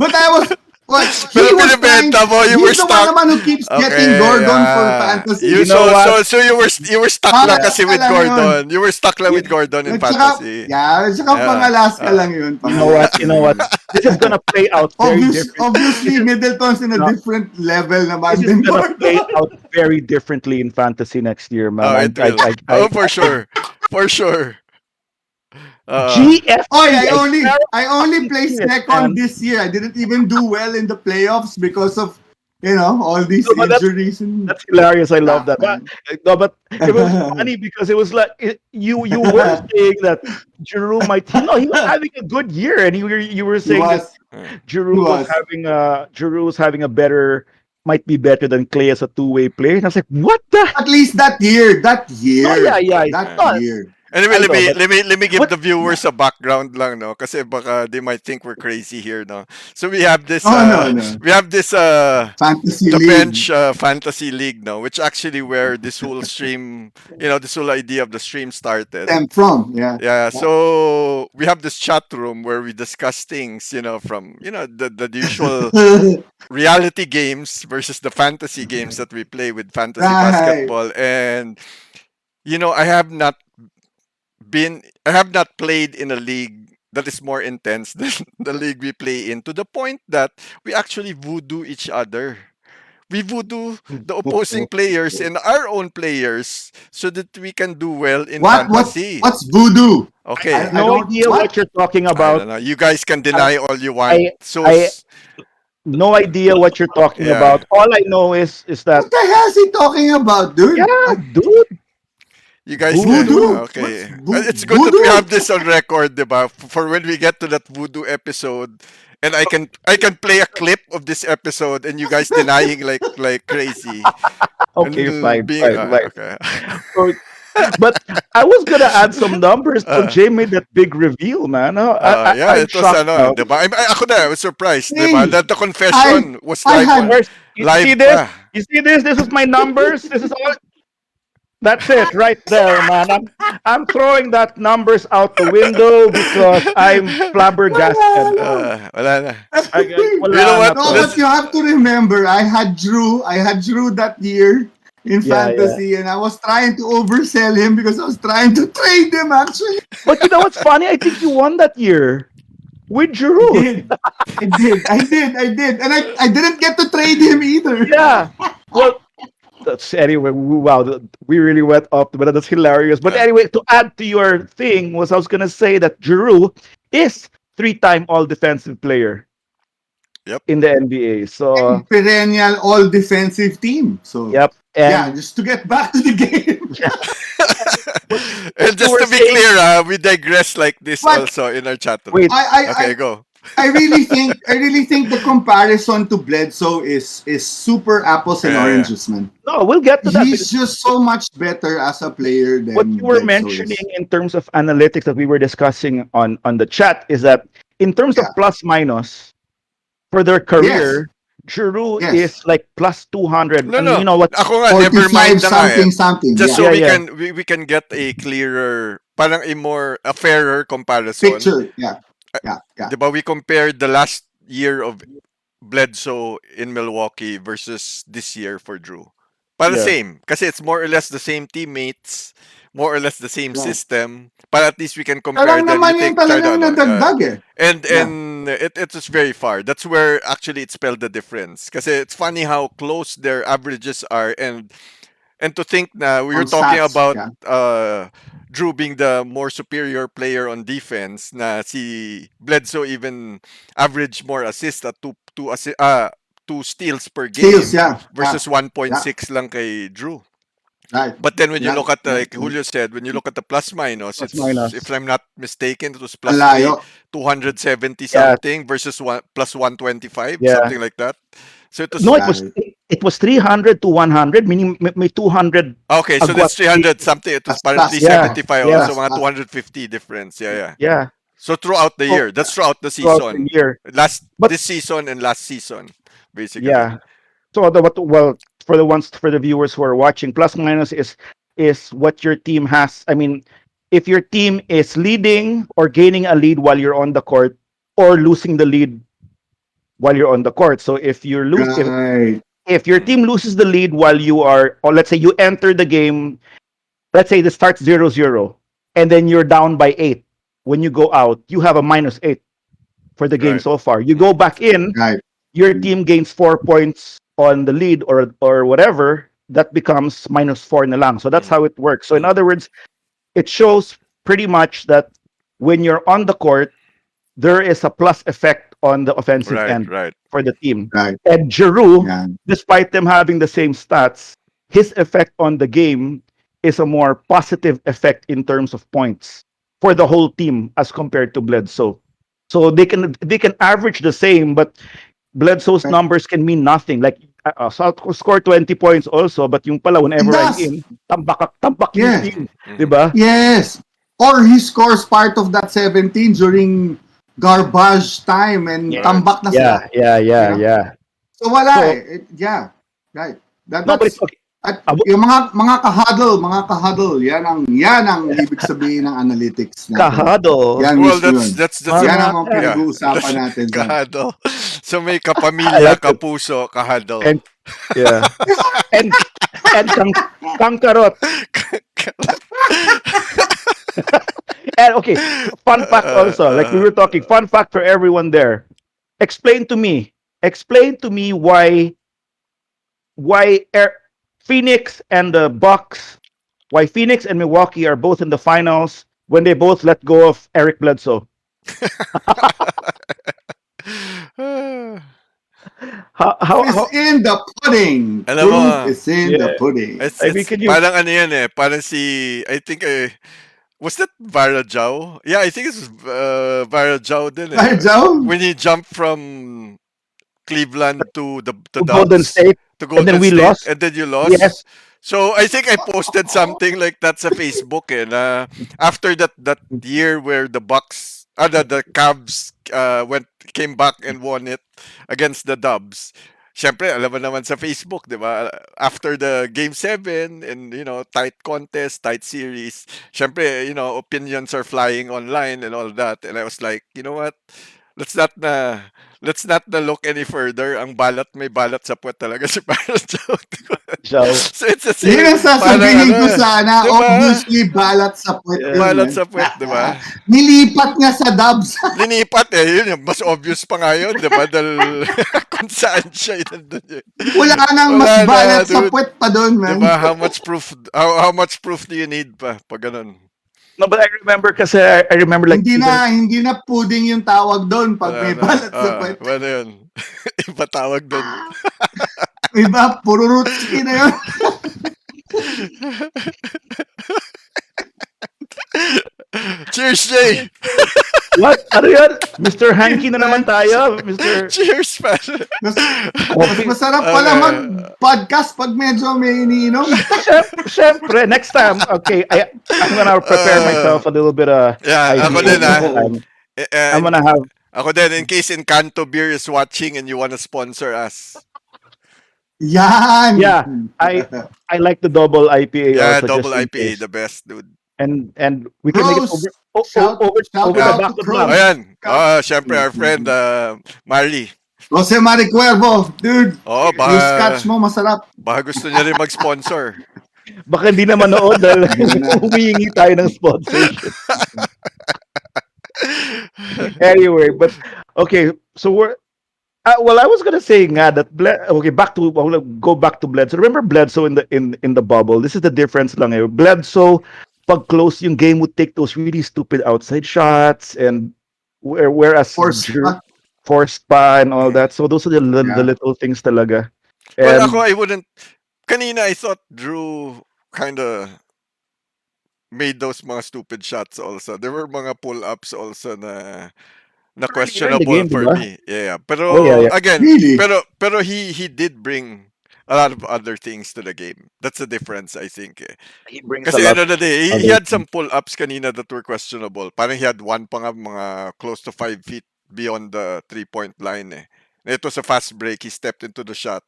Speaker 2: But I was, what, he
Speaker 3: Pero
Speaker 2: was trying,
Speaker 3: binibenta mo, you were
Speaker 2: he's the one
Speaker 3: stuck.
Speaker 2: naman who keeps getting
Speaker 3: Okay,
Speaker 2: Gordon for fantasy.
Speaker 3: You
Speaker 1: You know what?
Speaker 3: so you were stuck lang
Speaker 2: Pang-
Speaker 3: kasi with
Speaker 2: lang yun.
Speaker 3: Gordon. You were stuck lang with Gordon in
Speaker 2: At saka,
Speaker 3: fantasy.
Speaker 2: yeah, at saka
Speaker 3: Yeah.
Speaker 2: pang-Alaska lang yun.
Speaker 1: You know what? You know what? This is gonna play out very different.
Speaker 2: Obviously, Middleton's in a
Speaker 1: No.
Speaker 2: different level naman
Speaker 1: This is
Speaker 2: than
Speaker 1: gonna play
Speaker 2: Gordon.
Speaker 1: out very differently in fantasy next year, man.
Speaker 3: Oh, it will. Oh, for sure. For sure.
Speaker 1: GFT.
Speaker 2: Oh, I only
Speaker 1: fucking
Speaker 2: placed
Speaker 1: seen it,
Speaker 2: second
Speaker 1: man.
Speaker 2: this year. I didn't even do well in the playoffs because of, all these
Speaker 1: No, but
Speaker 2: injuries.
Speaker 1: That's hilarious. I love that.
Speaker 2: man.
Speaker 1: No, but it was funny because it was like you were saying that Giroux might. He was having a good year, and you were
Speaker 2: He
Speaker 1: saying that
Speaker 2: was.
Speaker 1: Giroux
Speaker 2: He
Speaker 1: was
Speaker 2: was.
Speaker 1: having a better, might be better than Clay as a two-way player. And I was like, what the?
Speaker 2: At least that year. That year.
Speaker 1: Oh, yeah.
Speaker 2: That
Speaker 1: No,
Speaker 2: year.
Speaker 3: Anyway,
Speaker 1: I know, but
Speaker 3: let me give
Speaker 1: what-
Speaker 3: the viewers a background lang, no? Kasi baka they might think we're crazy here, no? So we have this
Speaker 2: No.
Speaker 3: we have this
Speaker 2: Fantasy
Speaker 3: the
Speaker 2: league.
Speaker 3: bench fantasy league, no, which actually where this whole stream, this whole idea of the stream started.
Speaker 2: Them from, yeah.
Speaker 3: Yeah, so we have this chat room where we discuss things, from the usual reality games versus the fantasy games that we play with fantasy
Speaker 2: Right.
Speaker 3: basketball. And I have not played in a league that is more intense than the league we play in, to the point that we actually voodoo each other. We voodoo the opposing players and our own players so that we can do well in fantasy.
Speaker 2: What's voodoo?
Speaker 3: Okay.
Speaker 2: I
Speaker 1: no
Speaker 2: don't-
Speaker 1: idea what you're talking
Speaker 3: I
Speaker 1: about.
Speaker 3: don't know. You guys can deny all you want.
Speaker 1: I-
Speaker 3: So
Speaker 1: I- No idea what you're talking
Speaker 3: Yeah.
Speaker 1: about. All I know is that
Speaker 2: What the hell is he talking about, dude?
Speaker 1: yeah, dude.
Speaker 3: you guys
Speaker 2: Voodoo?
Speaker 3: okay.
Speaker 2: What's
Speaker 3: It's good that we
Speaker 2: voodoo?
Speaker 3: have this on record, diba? For when we get to that voodoo episode, and I can play a clip of this episode and you guys denying like crazy.
Speaker 1: Okay,
Speaker 3: And
Speaker 1: fine,
Speaker 3: being
Speaker 1: fine.
Speaker 3: okay.
Speaker 1: So, but I was gonna add some numbers, but
Speaker 3: Uh.
Speaker 1: Jay made that big reveal, man.
Speaker 3: Yeah,
Speaker 1: I'm
Speaker 3: it was
Speaker 1: shocked now.
Speaker 3: diba? Ako na, I was surprised,
Speaker 2: Hey,
Speaker 3: diba? That the confession was
Speaker 2: I
Speaker 3: live
Speaker 2: had-
Speaker 3: on.
Speaker 1: Where's, you
Speaker 3: Live
Speaker 1: see this?
Speaker 3: pa.
Speaker 1: You see this? This is my numbers. This is all. That's it, right there, man. I'm throwing that numbers out the window because I'm flabbergasted.
Speaker 3: Wala na.
Speaker 1: Wala
Speaker 3: You know what?
Speaker 1: na
Speaker 2: No,
Speaker 1: to.
Speaker 2: but you have to remember, I had Drew that year in
Speaker 1: Yeah,
Speaker 2: fantasy, and I was trying to oversell him because I was trying to trade him. Actually,
Speaker 1: But you know what's funny? I think you won that year with Giroux.
Speaker 2: I did, and I didn't get to trade him either.
Speaker 1: Yeah. Well, that's anyway. Wow, we really went up, but that's hilarious. But
Speaker 3: Yeah.
Speaker 1: anyway, to add to your thing, I was gonna say that Giroux is three-time All Defensive Player.
Speaker 3: Yep.
Speaker 1: In the NBA. So
Speaker 2: Perennial all defensive team. So
Speaker 1: yep.
Speaker 2: yeah,
Speaker 1: And
Speaker 2: just to get back to the game.
Speaker 3: And just
Speaker 1: you
Speaker 3: to
Speaker 1: were
Speaker 3: be
Speaker 1: saying-
Speaker 3: clear, we digress like this
Speaker 2: What?
Speaker 3: also in our chat room.
Speaker 1: wait,
Speaker 3: Okay, go.
Speaker 2: I really think the comparison to Bledsoe is super apples and
Speaker 3: Yeah.
Speaker 2: oranges, man.
Speaker 1: no, we'll get to that.
Speaker 2: He's just so much better as a player than
Speaker 1: What you were
Speaker 2: Bledsoe
Speaker 1: mentioning
Speaker 2: is.
Speaker 1: in terms of analytics that we were discussing on the chat is that in terms of
Speaker 2: Yeah.
Speaker 1: plus minus for their career, Giroux
Speaker 2: Yes.
Speaker 1: is like plus 200.
Speaker 3: No,
Speaker 1: And
Speaker 3: no.
Speaker 1: you know what?
Speaker 3: Ako nga, never
Speaker 2: 45
Speaker 3: mind na nga eh.
Speaker 2: something.
Speaker 3: Just
Speaker 2: Yeah.
Speaker 3: so
Speaker 1: Yeah,
Speaker 3: we can get a clearer, parang a fairer comparison.
Speaker 2: Picture. Yeah.
Speaker 3: Diba, we compared the last year of Bledsoe in Milwaukee versus this year for Drew. Para
Speaker 1: Yeah.
Speaker 3: same. Kasi it's more or less the same teammates, more or less the same
Speaker 2: Right.
Speaker 3: system. Para at least we can compare
Speaker 2: Talagang
Speaker 3: them.
Speaker 2: naman
Speaker 3: You
Speaker 2: yung
Speaker 3: take
Speaker 2: talagang
Speaker 3: Cardano,
Speaker 2: nadagdag eh.
Speaker 3: And
Speaker 2: Yeah.
Speaker 3: it was very far. That's where actually it spelled the difference. Kasi it's funny how close their averages are, and to think na we were
Speaker 2: On
Speaker 3: talking
Speaker 2: stats,
Speaker 3: about
Speaker 2: yeah.
Speaker 3: Drew being the more superior player on defense, na si Bledsoe even average more assists at two steals per game
Speaker 2: Steals, yeah.
Speaker 3: versus 1.6 lang kay Drew.
Speaker 2: Right.
Speaker 3: But then when you
Speaker 2: Yeah.
Speaker 3: look at, like
Speaker 2: Yeah.
Speaker 3: Julio said, when you look at the plus minus,
Speaker 1: Plus
Speaker 3: it's,
Speaker 1: minus.
Speaker 3: if I'm not mistaken, it was plus
Speaker 2: Malayo.
Speaker 3: 270
Speaker 1: Yeah.
Speaker 3: something versus plus 125,
Speaker 1: Yeah.
Speaker 3: something like that. So it was
Speaker 1: No,
Speaker 2: Right.
Speaker 1: it was 300 to 100, meaning may 200
Speaker 3: okay. So
Speaker 1: agwat.
Speaker 3: that's 300 something. It was
Speaker 2: Plus,
Speaker 3: parang
Speaker 2: plus,
Speaker 1: Yeah,
Speaker 3: 375.
Speaker 1: yeah,
Speaker 3: Also,
Speaker 2: plus,
Speaker 3: mga
Speaker 2: plus.
Speaker 3: 250 difference. Yeah, yeah.
Speaker 1: yeah.
Speaker 3: So throughout the
Speaker 1: So
Speaker 3: year, that's throughout the
Speaker 1: throughout the
Speaker 3: season.
Speaker 1: year,
Speaker 3: Last
Speaker 1: but
Speaker 3: this season and last season, basically.
Speaker 1: yeah. So well, for the ones, for the viewers who are watching, plus minus is what your team has. I mean, if your team is leading or gaining a lead while you're on the court, or losing the lead while you're on the court. So if you lose,
Speaker 2: Right.
Speaker 1: if your
Speaker 3: Mm.
Speaker 1: team loses the lead while you are, or let's say you enter the game, let's say the starts 0-0, and then you're down by 8. When you go out, you have a -8 for the game
Speaker 3: Right.
Speaker 1: so far. You go
Speaker 3: Mm.
Speaker 1: back in,
Speaker 2: Right.
Speaker 1: your team gains 4 points on the lead, or whatever, that becomes -4 na lang. So that's
Speaker 3: Mm.
Speaker 1: how it works. So in
Speaker 3: Mm.
Speaker 1: other words, it shows pretty much that when you're on the court, there is a plus effect on the offensive
Speaker 3: Right.
Speaker 1: end
Speaker 3: Right.
Speaker 1: for the team.
Speaker 2: Right.
Speaker 1: And Giroud,
Speaker 2: Yeah.
Speaker 1: despite them having the same stats, his effect on the game is a more positive effect in terms of points for the whole team as compared to Bledsoe. So they can average the same, but Bledsoe's
Speaker 2: Right.
Speaker 1: numbers can mean nothing. Like South could score 20 points also, but yung pala
Speaker 2: It
Speaker 1: whenever I'm
Speaker 2: does.
Speaker 1: in, tambak yung
Speaker 2: Yes.
Speaker 1: team, 'di
Speaker 3: Mm-hmm.
Speaker 1: ba?
Speaker 2: Yes. Or he scores part of that 17 during garbage time and
Speaker 1: Yeah,
Speaker 3: Right.
Speaker 2: tambak na
Speaker 1: yeah,
Speaker 2: sila.
Speaker 1: yeah,
Speaker 2: You
Speaker 1: yeah,
Speaker 2: know?
Speaker 1: yeah.
Speaker 2: So wala
Speaker 1: So
Speaker 2: eh. Yeah. Right.
Speaker 1: no, but it's
Speaker 2: That's
Speaker 1: okay.
Speaker 2: at yung mga ka-huddle, yan ang ibig sabihin ng analytics natin.
Speaker 1: Kahado.
Speaker 2: Yan
Speaker 3: Well,
Speaker 2: mismo
Speaker 3: that's
Speaker 2: yun.
Speaker 3: that's that's a
Speaker 2: Yan ang
Speaker 1: Mga
Speaker 2: mga
Speaker 3: yeah.
Speaker 2: pinag-uusapan
Speaker 3: That's
Speaker 2: natin dyan.
Speaker 3: kahado. So may
Speaker 1: I
Speaker 3: kapamilya,
Speaker 1: like it.
Speaker 3: kapuso, kahado.
Speaker 1: And yeah. And kang karot. And okay, fun fact also. Like we were talking, fun fact for everyone there. Explain to me. Explain to me why Phoenix and the Bucks, why Phoenix and Milwaukee are both in the finals when they both let go of Eric Bledsoe.
Speaker 2: Proof is
Speaker 1: How
Speaker 2: in the pudding.
Speaker 3: Alam mo,
Speaker 2: Proof is in the
Speaker 1: yeah.
Speaker 2: pudding.
Speaker 3: it's
Speaker 1: I mean,
Speaker 3: it's
Speaker 1: can you
Speaker 3: parang ano yan eh. Parang I think was that Vara Zhao? Yeah, I think it's Vara Zhao din eh.
Speaker 2: Right, Joe?
Speaker 3: When he jumped from Cleveland to the
Speaker 1: to Golden
Speaker 3: Dubs
Speaker 1: State
Speaker 3: to
Speaker 1: and then
Speaker 3: Golden
Speaker 1: we
Speaker 3: State,
Speaker 1: lost?
Speaker 3: and then you lost.
Speaker 1: Yes.
Speaker 3: So I think I posted something like that sa Facebook eh, na after that year where the Bucks, the Cavs came back and won it against the Dubs. Siyempre, alam mo naman sa Facebook, di ba? After the Game 7 and, tight contest, tight series, siyempre, opinions are flying online and all that. And I was like, you know what? Let's not na let's not na look any further. Ang balat, may balat sa puwet talaga si Parang Joke.
Speaker 1: So
Speaker 3: So it's the
Speaker 2: Yun
Speaker 3: same,
Speaker 2: ang
Speaker 3: parang
Speaker 2: sasabihin
Speaker 3: ano,
Speaker 2: ko sana.
Speaker 3: di ba?
Speaker 2: Obviously, balat sa puwet
Speaker 1: yeah.
Speaker 2: yun,
Speaker 3: Balat
Speaker 2: man.
Speaker 3: sa puwet, di ba?
Speaker 2: Nilipat nga sa Dubs.
Speaker 3: Linipat eh, yun yung mas obvious pa nga yun, di ba? Dahil kung saan siya, yun nandun yun.
Speaker 2: Wala nang mas
Speaker 3: Wala na,
Speaker 2: balat sa
Speaker 3: dude.
Speaker 2: puwet pa doon,
Speaker 3: Di
Speaker 2: man.
Speaker 3: ba? How much proof do you need pa pag ganun?
Speaker 1: No, but I remember kasi I remember like even
Speaker 2: Hindi na pudding yung tawag doon pag
Speaker 3: Wala
Speaker 2: may
Speaker 3: na.
Speaker 2: balat sa puwet.
Speaker 3: Ano yun? Iba tawag doon.
Speaker 2: Iba, puro rootski na yun.
Speaker 3: Cheers, Jay!
Speaker 1: what? Ano yan? Mr. Hanky na naman tayo, Mr.
Speaker 3: Cheers, man!
Speaker 2: Mas
Speaker 1: Coffee.
Speaker 2: masarap pala mag-podcast pag medyo may iniinom.
Speaker 1: Siyempre, next time, okay, I'm gonna prepare myself a little bit of
Speaker 3: Yeah, ako
Speaker 1: IPA
Speaker 3: din
Speaker 1: next
Speaker 3: ah.
Speaker 1: time. I'm gonna have,
Speaker 3: Ako din, in case Encanto Beer is watching and you wanna sponsor us.
Speaker 2: Yan!
Speaker 1: yeah, I like the double IPA
Speaker 3: Yeah,
Speaker 1: also
Speaker 3: double
Speaker 1: just in
Speaker 3: IPA,
Speaker 1: case.
Speaker 3: the best, dude.
Speaker 1: And we can make it
Speaker 2: Pros!
Speaker 1: over
Speaker 2: Shout
Speaker 1: the
Speaker 2: out
Speaker 1: back
Speaker 2: to
Speaker 1: of love.
Speaker 2: Pros.
Speaker 3: Ayan. Syempre, our friend, Marley.
Speaker 2: Jose Maricuervo, dude,
Speaker 3: Oo,
Speaker 2: yung scotch mo masarap.
Speaker 3: baka gusto niya rin mag-sponsor.
Speaker 1: Baka hindi na manood dahil
Speaker 2: Hindi na.
Speaker 1: humihingi tayo ng sponsorship. Anyway, but okay, so well, I was gonna say nga that okay, go back to Bledsoe. Remember Bledsoe in the bubble? This is the difference lang eh. Bledsoe, pag close yung game, would take those really stupid outside shots, and whereas forced pa and all that. So those are the little things talaga.
Speaker 3: Well,
Speaker 1: And
Speaker 3: ako, I wouldn't... Kanina, I thought Drew kind of made those mga stupid shots also. There were mga pull-ups also na na
Speaker 1: Earlier in the
Speaker 3: questionable
Speaker 1: game, di
Speaker 3: for
Speaker 1: ba?
Speaker 3: me. Yeah.
Speaker 1: Oh, yeah,
Speaker 3: Pero
Speaker 1: yeah.
Speaker 3: again,
Speaker 2: Really?
Speaker 3: pero he did bring a lot of other things to the game. That's the difference, I think. Eh.
Speaker 1: He brings a
Speaker 3: Kasi
Speaker 1: lot
Speaker 3: end of the day, he
Speaker 1: other
Speaker 3: had some
Speaker 1: things.
Speaker 3: pull-ups kanina that were questionable. Parang he had one pa nga mga close to 5 feet beyond the three-point line. Eh. It was a fast break. He stepped into the shot.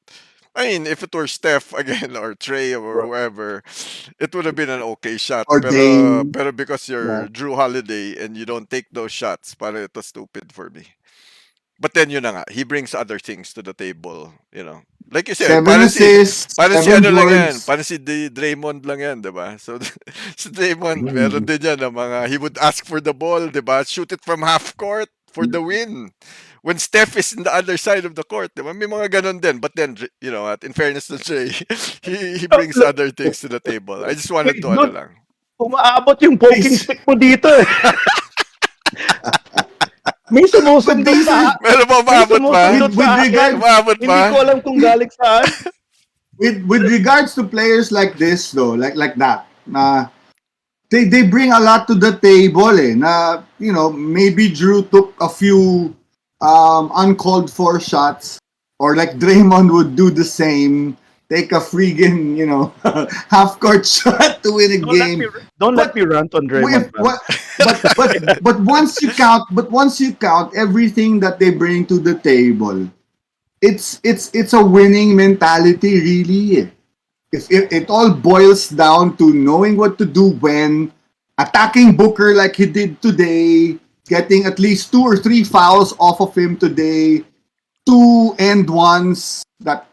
Speaker 3: I mean, if it were Steph again or Trey or whoever, it would have been an okay shot.
Speaker 2: Or Dame?
Speaker 3: Pero because
Speaker 2: Yeah.
Speaker 3: you're Drew Holiday and you don't take those shots, parang it was stupid for me. But then yun na nga, he brings other things to the table, you know. Like you said,
Speaker 2: 7 assists,
Speaker 3: parang si
Speaker 2: 7
Speaker 3: ano lang yan,
Speaker 2: boards.
Speaker 3: parang si Draymond lang yan, 'di ba? So si Draymond, meron
Speaker 2: Mm.
Speaker 3: din yan na mga he would ask for the ball, 'di ba? Shoot it from half court for the win. When Steph is in the other side of the court, 'di ba? May mga ganun din. But then, you know, in fairness to Jay, he brings
Speaker 1: Look,
Speaker 3: other things to the table. I just wanted
Speaker 1: wait,
Speaker 3: to ano
Speaker 1: dude,
Speaker 3: lang.
Speaker 1: umaabot yung poking
Speaker 2: These,
Speaker 1: stick mo dito eh. May
Speaker 2: but
Speaker 1: sumusundot
Speaker 2: these are
Speaker 1: sa
Speaker 3: Meron pa
Speaker 1: may
Speaker 3: maabot pa?
Speaker 1: sumusundot
Speaker 2: with
Speaker 1: sa akin.
Speaker 2: regard
Speaker 3: Maabot
Speaker 1: Hindi
Speaker 3: pa?
Speaker 1: ko alam kung galing saan.
Speaker 2: with regards to players like this though, like that. They bring a lot to the table eh. Na, you know, maybe Drew took a few uncalled for shots, or like Draymond would do the same, take a freaking, you know, half court shot to win a
Speaker 1: Don't let me
Speaker 2: game.
Speaker 1: don't let
Speaker 2: But
Speaker 1: me rant on
Speaker 2: if
Speaker 1: Draymond, man.
Speaker 2: what but once you count everything that they bring to the table, it's a winning mentality really. If it all boils down to knowing what to do when, attacking Booker like he did today, getting at least 2 or 3 fouls off of him today, 2 and 1s that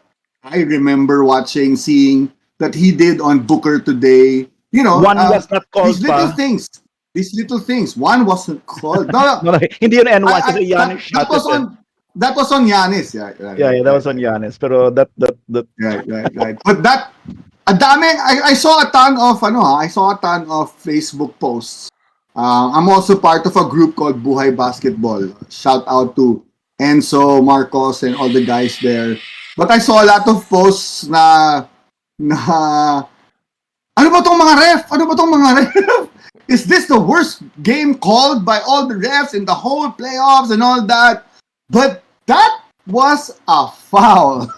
Speaker 2: I remember watching, seeing that he did on Booker today. You know,
Speaker 1: One was not
Speaker 2: these
Speaker 1: called
Speaker 2: little
Speaker 1: pa.
Speaker 2: things, these little things. One wasn't called. No, no,
Speaker 1: No, no, hindi yun N1
Speaker 2: I
Speaker 1: kasi Giannis
Speaker 2: that
Speaker 1: shot it
Speaker 2: was
Speaker 1: eh.
Speaker 2: on Giannis. Yeah, right,
Speaker 1: Yeah,
Speaker 2: right,
Speaker 1: yeah, that
Speaker 2: right,
Speaker 1: was on
Speaker 2: right.
Speaker 1: Giannis. Pero that
Speaker 2: Right. But that, I saw a ton of, I saw a ton of Facebook posts. I'm also part of a group called Buhay Basketball. Shout out to Enzo, Marcos, and all the guys there. But I saw a lot of posts na ano ba tong mga ref? Ano ba tong mga ref? Is this the worst game called by all the refs in the whole playoffs and all that? But that was a foul.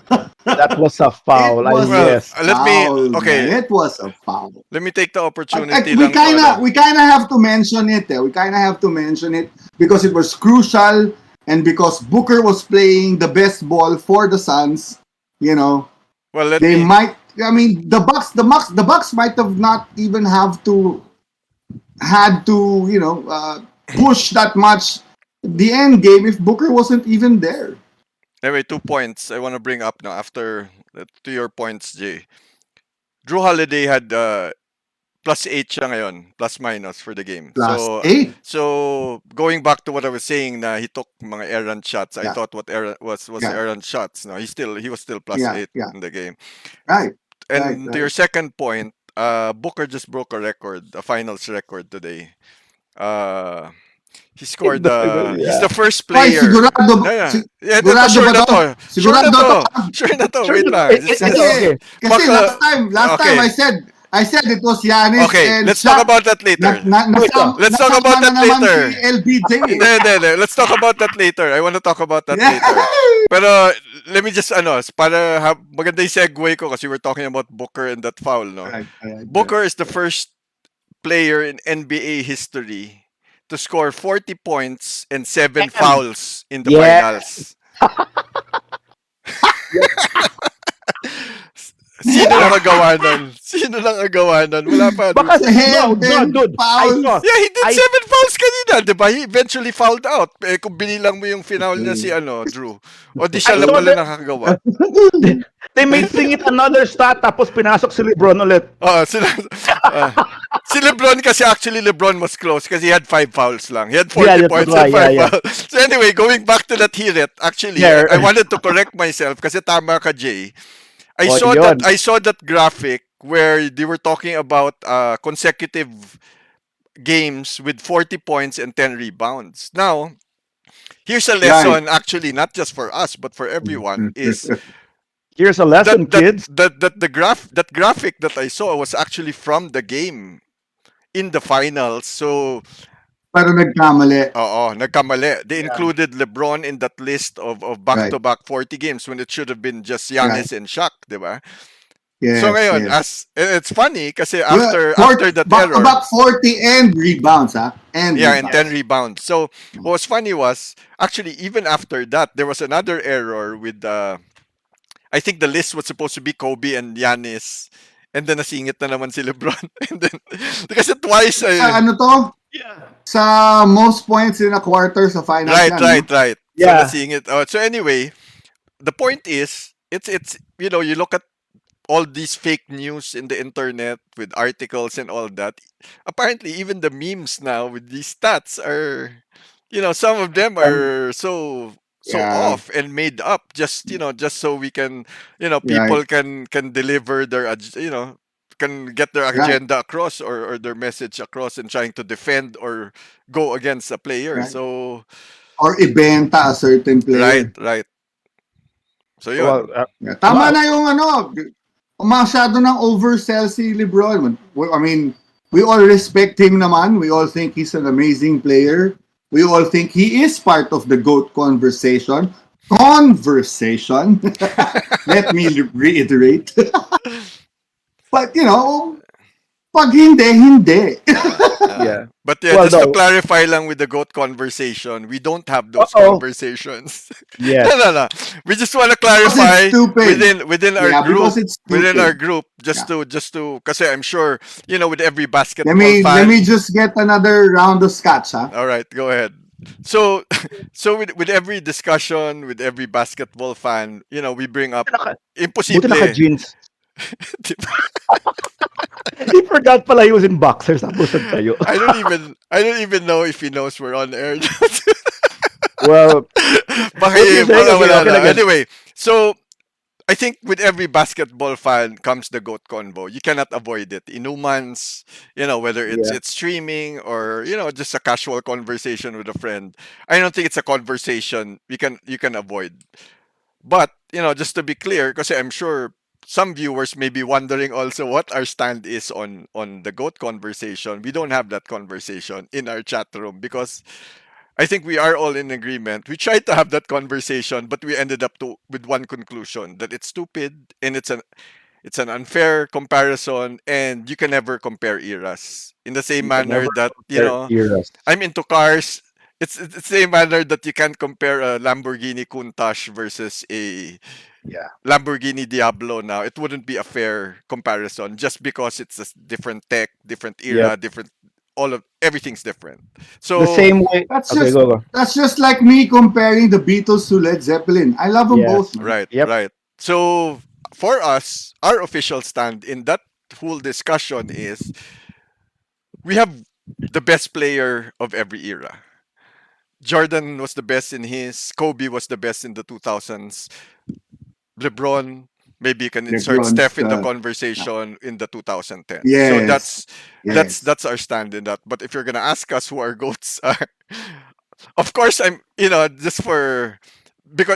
Speaker 1: that was a
Speaker 2: It
Speaker 1: foul. I
Speaker 2: was a
Speaker 3: Well,
Speaker 1: yes.
Speaker 3: let me
Speaker 2: foul, man.
Speaker 3: okay,
Speaker 2: It was a foul.
Speaker 3: let me take the
Speaker 2: Like,
Speaker 3: opportunity lang to ano.
Speaker 2: we kinda have to mention it. We kinda have to mention it because it was crucial and because Booker was playing the best ball for the Suns. You know,
Speaker 3: Well, let
Speaker 2: they
Speaker 3: me
Speaker 2: might. I mean, the Bucks might have not even have to had to push that much the end game if Booker wasn't even there.
Speaker 3: anyway, 2 points I want to bring up now after to your points, Jay. Drew Holiday had +8 siya ngayon, plus minus for the game.
Speaker 2: Last
Speaker 3: So
Speaker 2: 8.
Speaker 3: going back to what I was saying na he took mga errant shots. I
Speaker 2: Yeah,
Speaker 3: thought what errant was
Speaker 2: yeah,
Speaker 3: errant shots. No, he was still plus
Speaker 2: yeah,
Speaker 3: 8
Speaker 2: yeah.
Speaker 3: in the game.
Speaker 2: Right, right,
Speaker 3: And to your
Speaker 2: right.
Speaker 3: second point, Booker just broke a record, a finals record today. Uh, he scored. He's
Speaker 1: Yeah.
Speaker 3: the first
Speaker 2: Ay,
Speaker 3: player. Yeah, yeah. Ito
Speaker 2: sigurado
Speaker 3: sure
Speaker 2: ba
Speaker 3: na
Speaker 2: to?
Speaker 3: to. Sure na
Speaker 2: Sigurado to.
Speaker 3: to. Sure na to.
Speaker 1: Sure.
Speaker 3: Wait lang.
Speaker 1: Ito,
Speaker 2: Kasi,
Speaker 1: okay.
Speaker 2: kasi
Speaker 3: Baka,
Speaker 2: last time
Speaker 3: okay.
Speaker 2: I said it was Giannis
Speaker 3: Okay,
Speaker 2: and
Speaker 3: let's talk
Speaker 2: Shaq.
Speaker 3: about that later.
Speaker 1: Ito.
Speaker 3: Let's talk
Speaker 2: Nasama
Speaker 3: about
Speaker 2: na
Speaker 3: that
Speaker 2: naman si
Speaker 3: later.
Speaker 2: LBJ eh.
Speaker 3: Hindi. Let's talk about that later. I want to talk about that later. Pero let me just para maganda yung segue ko kasi we're talking about Booker and that foul, no?
Speaker 2: Right.
Speaker 3: Booker is the first player in NBA history to score 40 points and 7
Speaker 1: M.
Speaker 3: fouls in the
Speaker 1: Yeah.
Speaker 3: finals. Sino nakagawa nun? Sino nakagawa nun? Wala pa.
Speaker 1: Baka, no,
Speaker 2: 7
Speaker 1: dude. I
Speaker 2: fouls.
Speaker 1: saw.
Speaker 3: Yeah, he did
Speaker 1: I
Speaker 3: 7 fouls kanina, di ba? He eventually fouled out. Eh, kung binilang mo yung final niya si Drew. O di siya
Speaker 1: I
Speaker 3: lang
Speaker 1: saw
Speaker 3: pala
Speaker 1: that
Speaker 3: nakakagawa.
Speaker 1: they made singit another stat tapos pinasok si LeBron ulit.
Speaker 3: Uh, si LeBron kasi actually LeBron was close kasi he had 5 fouls lang. He had
Speaker 1: Yeah,
Speaker 3: 40
Speaker 1: that's
Speaker 3: points
Speaker 1: why.
Speaker 3: and 5
Speaker 1: Yeah.
Speaker 3: fouls. So anyway, going back to that Hirit, actually,
Speaker 1: Yeah.
Speaker 3: I wanted to correct myself kasi tama ka, Jay.
Speaker 1: Oh, yun.
Speaker 3: I saw that graphic where they were talking about consecutive games with 40 points and 10 rebounds. Now, here's a
Speaker 2: Right.
Speaker 3: lesson actually not just for us but for everyone is
Speaker 1: Here's a lesson, kids.
Speaker 3: that graphic that I saw was actually from the game in the finals. So
Speaker 2: Pero nagkamali.
Speaker 3: Oo, nagkamali. They
Speaker 1: Yeah.
Speaker 3: included LeBron in that list of
Speaker 2: Right.
Speaker 3: back-to-back 40 games when it should have been just
Speaker 2: Right.
Speaker 3: Giannis and Shaq, di ba? So
Speaker 2: Yes,
Speaker 3: ngayon,
Speaker 2: yes.
Speaker 3: it's funny kasi
Speaker 2: Well,
Speaker 3: after that error,
Speaker 2: back-to-back 40 and rebounds, And
Speaker 3: yeah, and 10
Speaker 2: rebounds.
Speaker 1: Yes.
Speaker 3: rebounds. So what was funny was actually even after that, there was another error with I think the list was supposed to be Kobe and Giannis. And then nasingit na naman si LeBron. And then kasi twice
Speaker 2: Ano to?
Speaker 1: Yeah.
Speaker 2: Sa most points in a quarter sa finals
Speaker 3: right,
Speaker 2: yan,
Speaker 3: right,
Speaker 2: no?
Speaker 3: right. So
Speaker 1: Yeah.
Speaker 3: nasingit. So anyway, the point is it's you look at all these fake news in the internet with articles and all that. Apparently, even the memes now with these stats are, some of them
Speaker 1: Um,
Speaker 3: are so
Speaker 2: Yeah,
Speaker 3: off and made up just just so we can,
Speaker 2: right,
Speaker 3: people can deliver their can get their
Speaker 2: right,
Speaker 3: agenda across or their message across in trying to defend or go against a player.
Speaker 2: right.
Speaker 3: So
Speaker 2: Or ibenta a certain
Speaker 3: right,
Speaker 2: player.
Speaker 3: right. So
Speaker 1: well,
Speaker 3: yun.
Speaker 2: Yeah. Tama
Speaker 1: well,
Speaker 2: na yung masyado ng oversell si LeBron. I mean, we all respect him naman. We all think he's an amazing player. We all think he is part of the GOAT conversation. Conversation. Let me reiterate. But, pag hindi, hindi.
Speaker 1: yeah.
Speaker 3: But yeah,
Speaker 1: Well,
Speaker 3: just to
Speaker 1: no.
Speaker 3: clarify lang with the goat conversation, we don't have those
Speaker 1: Uh-oh.
Speaker 3: conversations. No,
Speaker 1: Yes.
Speaker 3: no, no. We just want to
Speaker 2: Because it's
Speaker 3: clarify
Speaker 2: stupid.
Speaker 3: within our
Speaker 2: Yeah,
Speaker 3: group,
Speaker 2: because it's
Speaker 3: within our
Speaker 2: stupid.
Speaker 3: group,
Speaker 2: Yeah.
Speaker 3: because I'm sure with every
Speaker 2: Let
Speaker 3: basketball
Speaker 2: me let me
Speaker 3: fan.
Speaker 2: just get another round of scotch, huh?
Speaker 3: All right, go ahead. So, so with every discussion, with every basketball fan, we bring up
Speaker 1: Buti
Speaker 3: imposible.
Speaker 1: naka-jeans. He forgot pala he was in boxers tapos nagtayo.
Speaker 3: I don't even know if he knows we're on air.
Speaker 1: Well,
Speaker 3: Baka
Speaker 1: what you saying?
Speaker 3: baka
Speaker 1: Okay,
Speaker 3: wala
Speaker 1: okay lang
Speaker 3: na.
Speaker 1: yan.
Speaker 3: Anyway, so I think with every basketball fan comes the GOAT convo. You cannot avoid it. Inumans, whether it's
Speaker 1: Yeah.
Speaker 3: it's streaming or just a casual conversation with a friend. I don't think it's a conversation you can avoid. But just to be clear, because I'm sure some viewers may be wondering also what our stand is on the GOAT conversation. We don't have that conversation in our chat room because I think we are all in agreement. We tried to have that conversation, but we ended up with one conclusion that it's stupid and it's an unfair comparison, and you can never compare eras. In the same
Speaker 1: You can
Speaker 3: manner
Speaker 1: never
Speaker 3: that
Speaker 1: compare eras.
Speaker 3: I'm into cars. It's the same manner that you can't compare a Lamborghini Countach versus a
Speaker 1: Yeah.
Speaker 3: Lamborghini Diablo now. It wouldn't be a fair comparison just because it's a different tech, different
Speaker 1: Yep.
Speaker 3: era, different all of everything's different.
Speaker 1: The
Speaker 3: So
Speaker 1: same way.
Speaker 2: That's
Speaker 1: Okay,
Speaker 2: just
Speaker 1: go go.
Speaker 2: that's just like me comparing the Beatles to Led Zeppelin. I love them both,
Speaker 1: Yes.
Speaker 2: man.
Speaker 3: right,
Speaker 1: Yep.
Speaker 3: right. So for us, our official stand in that whole discussion is we have the best player of every era. Jordan was the best in his, Kobe was the best in the 2000s. LeBron, maybe you can insert
Speaker 2: LeBron's
Speaker 3: Steph in the conversation in the 2010. So
Speaker 2: yes,
Speaker 3: that's
Speaker 2: yes.
Speaker 3: our stand in that. But if you're gonna ask us who our goats are, of course I'm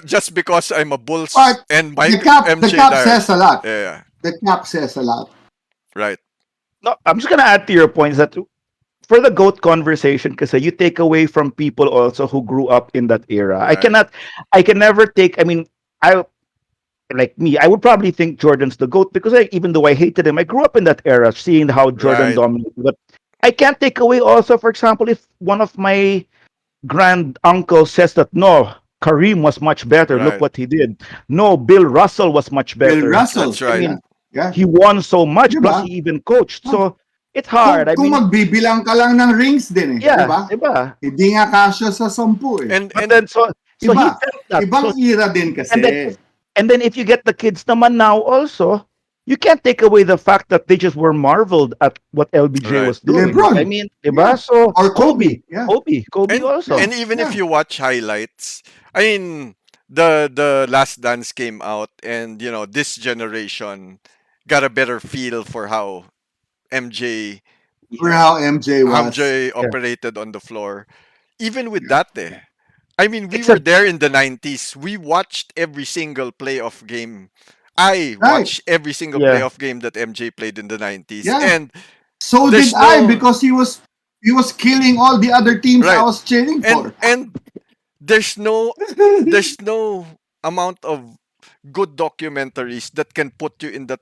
Speaker 3: just because I'm a Bulls
Speaker 2: But
Speaker 3: and
Speaker 2: the
Speaker 3: Mike
Speaker 2: cap the
Speaker 3: MJ
Speaker 2: cap
Speaker 3: diehard.
Speaker 2: says a lot.
Speaker 3: Yeah, yeah,
Speaker 2: The cap says a lot.
Speaker 3: right,
Speaker 1: No, I'm just gonna add to your points that for the goat conversation, because you take away from people also who grew up in that era.
Speaker 3: right,
Speaker 1: I can never take. I mean, I like me. I would probably think Jordan's the goat because even though I hated him, I grew up in that era, seeing how Jordan
Speaker 3: right,
Speaker 1: dominated. But I can't take away also, for example, if one of my grand uncle says that no, Kareem was much better. Look
Speaker 3: right.
Speaker 1: what he did. No, Bill Russell was much
Speaker 2: Bill
Speaker 1: better.
Speaker 3: That's
Speaker 2: Russell.
Speaker 1: I
Speaker 3: right.
Speaker 2: Yeah.
Speaker 1: mean,
Speaker 2: Yeah.
Speaker 1: he won so much.
Speaker 2: Di
Speaker 1: Plus,
Speaker 2: ba?
Speaker 1: he even coached.
Speaker 2: Oh,
Speaker 1: So it's hard. I
Speaker 2: kung
Speaker 1: mean,
Speaker 2: magbibilang ka lang ng rings din di
Speaker 1: yeah,
Speaker 2: ba?
Speaker 1: diba?
Speaker 2: Hindi nga kasya sa 10 eh.
Speaker 3: And
Speaker 1: But
Speaker 3: and
Speaker 1: then so he
Speaker 2: Iba.
Speaker 1: felt that.
Speaker 2: Ibang
Speaker 1: So
Speaker 2: era din
Speaker 1: and then
Speaker 2: kasi.
Speaker 1: if you get the kids naman now also, you can't take away the fact that they just were marveled at what LBJ
Speaker 3: right.
Speaker 1: was doing. I
Speaker 2: LeBron.
Speaker 1: mean,
Speaker 2: Yeah.
Speaker 1: diba? So
Speaker 2: Or
Speaker 1: Kobe,
Speaker 2: Kobe. Yeah.
Speaker 1: Kobe
Speaker 3: and
Speaker 1: also.
Speaker 2: Yeah.
Speaker 3: and even if
Speaker 2: Yeah.
Speaker 3: you watch highlights, I mean, the Last Dance came out, and this generation got a better feel for how MJ
Speaker 2: For
Speaker 1: Yeah,
Speaker 2: how MJ was.
Speaker 3: MJ
Speaker 1: yeah.
Speaker 3: operated on the floor. Even with
Speaker 2: Yeah.
Speaker 3: that,
Speaker 2: Yeah.
Speaker 3: I mean, we
Speaker 1: It's
Speaker 3: were
Speaker 1: a
Speaker 3: there in the 90s. We watched every single playoff game. I
Speaker 2: Right.
Speaker 3: watched every single
Speaker 1: yeah.
Speaker 3: playoff game that MJ played in the 90s,
Speaker 2: Yeah.
Speaker 3: and
Speaker 2: So did
Speaker 3: there's
Speaker 2: I
Speaker 3: no
Speaker 2: because he was He was killing all the other teams I
Speaker 3: Right.
Speaker 2: was cheering for.
Speaker 3: And there's no there's no amount of good documentaries that can put you in that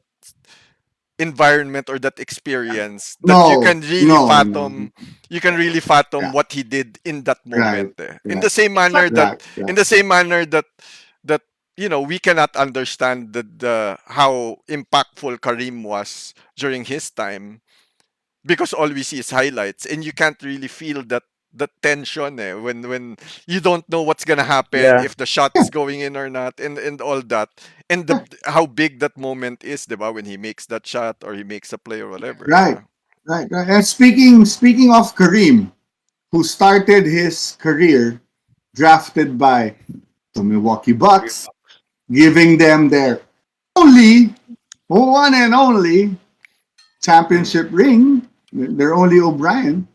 Speaker 3: environment or that experience that
Speaker 2: No, no, no.
Speaker 3: you can really fathom
Speaker 2: Yeah,
Speaker 3: what he did in that
Speaker 2: right,
Speaker 3: moment, eh. In the
Speaker 2: right,
Speaker 3: same
Speaker 1: It's not
Speaker 3: manner that
Speaker 2: right,
Speaker 3: in
Speaker 2: right.
Speaker 3: the same manner that that we cannot understand the how impactful Kareem was during his time because all we see is highlights and you can't really feel that tension, eh, when you don't know what's gonna happen,
Speaker 1: yeah.
Speaker 3: if the shot is going in or not, and all that, and the how big that moment is, diba, when he makes that shot or he makes a play or whatever,
Speaker 2: Right,
Speaker 3: diba?
Speaker 2: right, right. And speaking of Kareem, who started his career drafted by the Milwaukee Bucks, giving them their only one and only
Speaker 3: Mm.
Speaker 2: championship ring, their only O'Brien.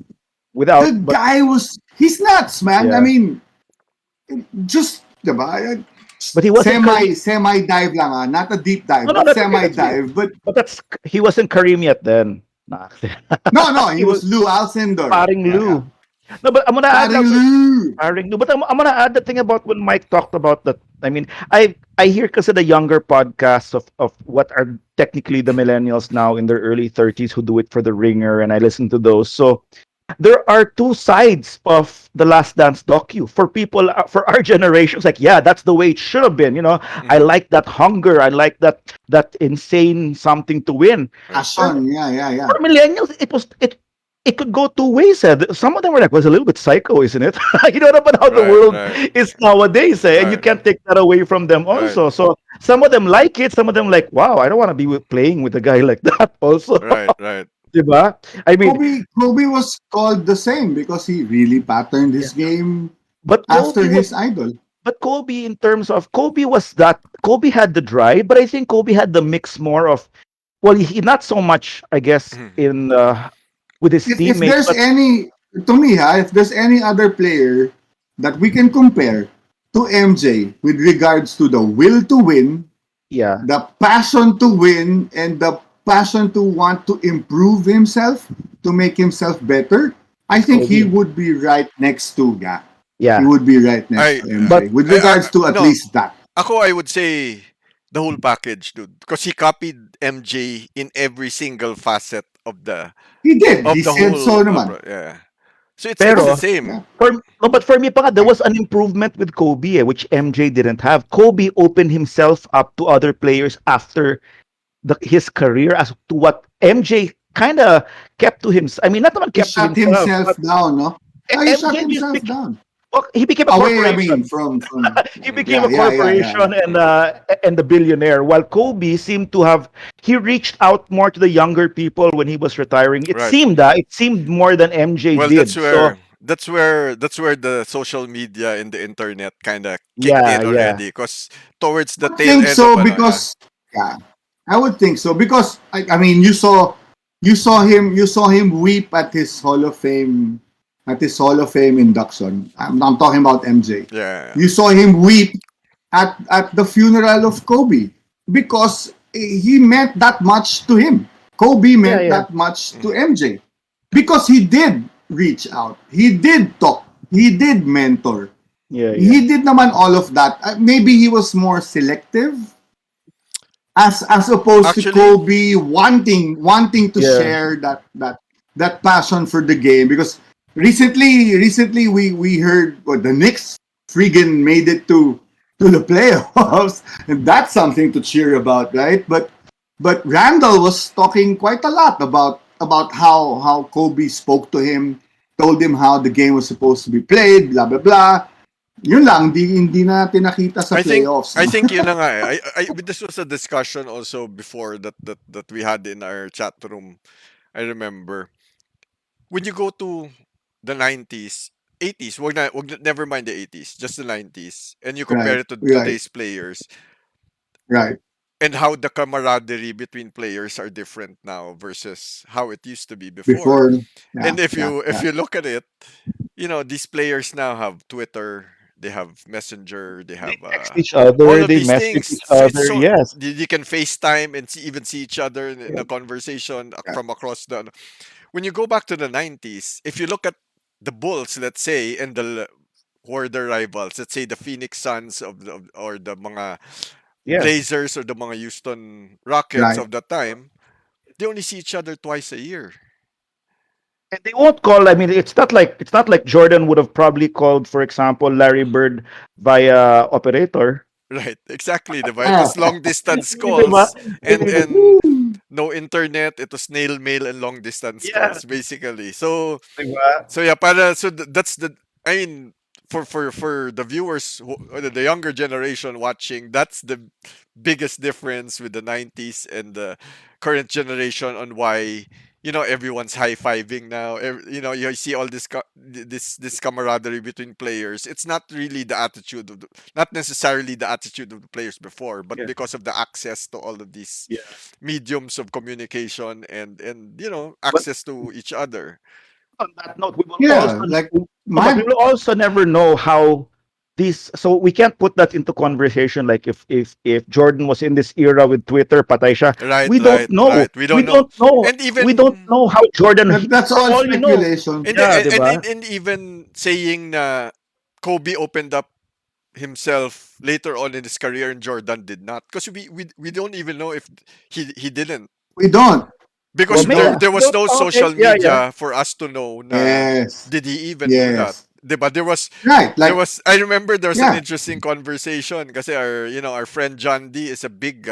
Speaker 1: Without,
Speaker 2: The
Speaker 1: but
Speaker 2: guy was he's nuts, man. I
Speaker 1: yeah.
Speaker 2: mean, just diba,
Speaker 1: But he wasn't Kareem.
Speaker 2: semi dive lang ah, not a deep
Speaker 1: No,
Speaker 2: dive,
Speaker 1: no,
Speaker 2: but
Speaker 1: that's okay.
Speaker 2: semi
Speaker 1: That's okay.
Speaker 2: dive. But
Speaker 1: But he wasn't Kareem yet then. Nah.
Speaker 2: no, he
Speaker 1: He was
Speaker 2: was Lou Alcindor.
Speaker 1: sparring
Speaker 2: Yeah, yeah.
Speaker 1: Lou. No, but I'm gonna add
Speaker 2: Paring
Speaker 1: that.
Speaker 2: Lou.
Speaker 1: Sparring Lou. But I'm gonna add the thing about when Mike talked about that. I mean, I hear because of the younger podcasts of what are technically the millennials now in their early 30s who do it for the ringer, and I listen to those. So there are two sides of the Last Dance docu for people for our generations. Like, yeah, that's the way it should have been. I
Speaker 3: Hmm.
Speaker 1: like that hunger. I like that insane something to win.
Speaker 3: Right.
Speaker 1: For
Speaker 2: Passion. Yeah, yeah, yeah.
Speaker 1: for millennials, it could go two ways. Some of them were like, "Was a little bit psycho, isn't it?" About how the
Speaker 3: Right,
Speaker 1: world
Speaker 3: right,
Speaker 1: is nowadays, and you
Speaker 3: right,
Speaker 1: can't take that away from them.
Speaker 3: right,
Speaker 1: Also, so some of them like it. Some of them like, "Wow, I don't want to be playing with a guy like that." Also,
Speaker 3: right, right.
Speaker 1: diba? I mean,
Speaker 2: Kobe was called the same because he really patterned
Speaker 1: yeah.
Speaker 2: his game
Speaker 1: But
Speaker 2: after
Speaker 1: Kobe was
Speaker 2: his idol.
Speaker 1: But Kobe, in terms of Kobe, Kobe had the drive, but I think Kobe had the mix more of, well, he not so much, I guess,
Speaker 3: Mhm.
Speaker 1: in with his
Speaker 2: If
Speaker 1: teammates,
Speaker 2: there's
Speaker 1: but
Speaker 2: any to me, if there's any other player that we can compare to MJ with regards to the will to win,
Speaker 1: yeah,
Speaker 2: the passion to win, and the passion to want to improve himself, to make himself better, I
Speaker 1: it's
Speaker 2: think he
Speaker 1: Kobe.
Speaker 2: would be right next to Gak. He
Speaker 1: Yeah,
Speaker 2: would be right next
Speaker 3: I,
Speaker 2: to
Speaker 1: but
Speaker 2: MJ with regards to at
Speaker 3: no,
Speaker 2: least that.
Speaker 3: I would say the whole package, dude, because he copied MJ in every single facet
Speaker 2: He did. He
Speaker 3: of the
Speaker 2: said so
Speaker 3: whole
Speaker 2: naman.
Speaker 3: yeah. So it's the
Speaker 1: pero
Speaker 2: Yeah.
Speaker 3: same.
Speaker 1: no, but for me, pa, there was an improvement with Kobe, which MJ didn't have. Kobe opened himself up to other players after his career, as to what MJ kind of kept to himself. I mean, not naman
Speaker 2: He
Speaker 1: kept to
Speaker 2: shut
Speaker 1: himself,
Speaker 2: himself
Speaker 1: but
Speaker 2: down, no? Yeah, he shut
Speaker 1: MJ just
Speaker 2: himself
Speaker 1: became,
Speaker 2: down.
Speaker 1: well, he became a
Speaker 2: Away, I mean,
Speaker 1: corporation.
Speaker 2: from
Speaker 1: He
Speaker 3: Mhm.
Speaker 1: became a
Speaker 2: yeah, yeah, yeah, yeah, yeah.
Speaker 1: corporation and the billionaire. While Kobe seemed to have he reached out more to the younger people when he was retiring.
Speaker 3: Right.
Speaker 1: It seemed more than MJ
Speaker 3: Well,
Speaker 1: did. So
Speaker 3: that's where the social media and the internet kind of kicked
Speaker 1: yeah,
Speaker 3: in
Speaker 1: yeah,
Speaker 3: already. Because towards the
Speaker 2: I
Speaker 3: tail
Speaker 2: think
Speaker 3: end of
Speaker 2: so
Speaker 3: ano, yeah,
Speaker 2: because yeah, I would think so because I mean you saw him weep at his Hall of Fame induction. I'm talking about MJ.
Speaker 3: yeah,
Speaker 2: You saw him weep at the funeral of Kobe because he meant that much to him. Kobe
Speaker 1: yeah,
Speaker 2: meant
Speaker 1: yeah,
Speaker 2: that much to
Speaker 3: mhm,
Speaker 2: MJ because he did reach out. He did talk. He did mentor.
Speaker 1: yeah, yeah.
Speaker 2: He did naman all of that. Maybe he was more selective as opposed to
Speaker 3: actually,
Speaker 2: Kobe wanting to
Speaker 1: Yeah.
Speaker 2: share that passion for the game because recently we heard what the Knicks friggin made it to the playoffs and that's something to cheer about, right? But Randall was talking quite a lot about how Kobe spoke to him, told him how the game was supposed to be played, blah blah blah. Yun lang, hindi natin nakita sa playoffs.
Speaker 3: I
Speaker 2: No?
Speaker 3: think yun na nga, eh. This was a discussion also before that we had in our chat room. I remember when you go to the 90s, 80s, never mind the 80s, just the 90s, and you compare
Speaker 2: Right,
Speaker 3: it to
Speaker 2: right,
Speaker 3: today's players
Speaker 2: right.
Speaker 3: and how the camaraderie between players are different now versus how it used to be before.
Speaker 2: Before, yeah,
Speaker 3: And
Speaker 2: yeah,
Speaker 3: if
Speaker 2: yeah.
Speaker 3: you look at it, these players now have Twitter, they have Messenger, they
Speaker 1: They
Speaker 3: have
Speaker 1: text each
Speaker 3: all
Speaker 1: other.
Speaker 3: of
Speaker 1: They
Speaker 3: these
Speaker 1: message
Speaker 3: things.
Speaker 1: each
Speaker 3: So it's
Speaker 1: other.
Speaker 3: so
Speaker 1: Yes.
Speaker 3: you can FaceTime and even see each other in
Speaker 2: Yeah,
Speaker 3: a conversation
Speaker 2: yeah.
Speaker 3: from across the. when you go back to the 90s, if you look at the Bulls, let's say, and who are their rivals, let's say the Phoenix Suns or the mga
Speaker 1: Yeah.
Speaker 3: Blazers or the mga Houston Rockets
Speaker 2: Right.
Speaker 3: of that time, they only see each other twice a year.
Speaker 1: And they won't call. I mean, it's not like Jordan would have probably called, for example, Larry Bird via operator.
Speaker 3: Right, exactly. Diba? It
Speaker 2: Ah,
Speaker 3: was long distance
Speaker 1: Diba?
Speaker 3: calls
Speaker 1: I
Speaker 3: and
Speaker 1: mean,
Speaker 3: no internet. It was snail mail and long distance
Speaker 1: yeah,
Speaker 3: calls, basically. So
Speaker 1: diba?
Speaker 3: So yeah, para that's the I mean for the viewers or the younger generation watching, that's the biggest difference with the 90s and the current generation on why everyone's high-fiving now. You see all this camaraderie between players. It's not really the attitude not necessarily the attitude of the players before, but
Speaker 1: Yeah,
Speaker 3: because of the access to all of these
Speaker 1: yeah.
Speaker 3: mediums of communication and
Speaker 1: But
Speaker 3: access to each other.
Speaker 1: on that note, we will also
Speaker 2: yeah, like
Speaker 1: no, but we
Speaker 2: my
Speaker 1: will also never know how these. So we can't put that into conversation. Like if Jordan was in this era with Twitter, patay siya.
Speaker 3: Right,
Speaker 1: We don't
Speaker 3: right,
Speaker 1: know.
Speaker 3: right. We
Speaker 1: We
Speaker 3: don't know.
Speaker 1: don't know.
Speaker 3: And
Speaker 1: We don't
Speaker 3: even
Speaker 1: know how Jordan.
Speaker 2: that's
Speaker 1: For
Speaker 2: all
Speaker 1: all you know,
Speaker 2: speculation.
Speaker 3: and
Speaker 1: yeah,
Speaker 3: and, and,
Speaker 1: diba?
Speaker 3: and and even saying na Kobe opened up himself later on in his career and Jordan did not, because we don't even know if he didn't,
Speaker 2: We don't.
Speaker 1: Well,
Speaker 3: because
Speaker 2: We
Speaker 1: maybe
Speaker 3: there
Speaker 2: don't.
Speaker 3: there
Speaker 1: we
Speaker 3: was
Speaker 1: don't.
Speaker 3: no
Speaker 1: Okay,
Speaker 3: social
Speaker 1: yeah, yeah.
Speaker 3: media for us to know na
Speaker 2: Yes.
Speaker 3: did he even do that.
Speaker 2: Yes.
Speaker 3: But
Speaker 2: Right.
Speaker 3: there
Speaker 2: Like
Speaker 3: was I remember there was an
Speaker 2: yeah.
Speaker 3: interesting conversation kasi our friend John D is a big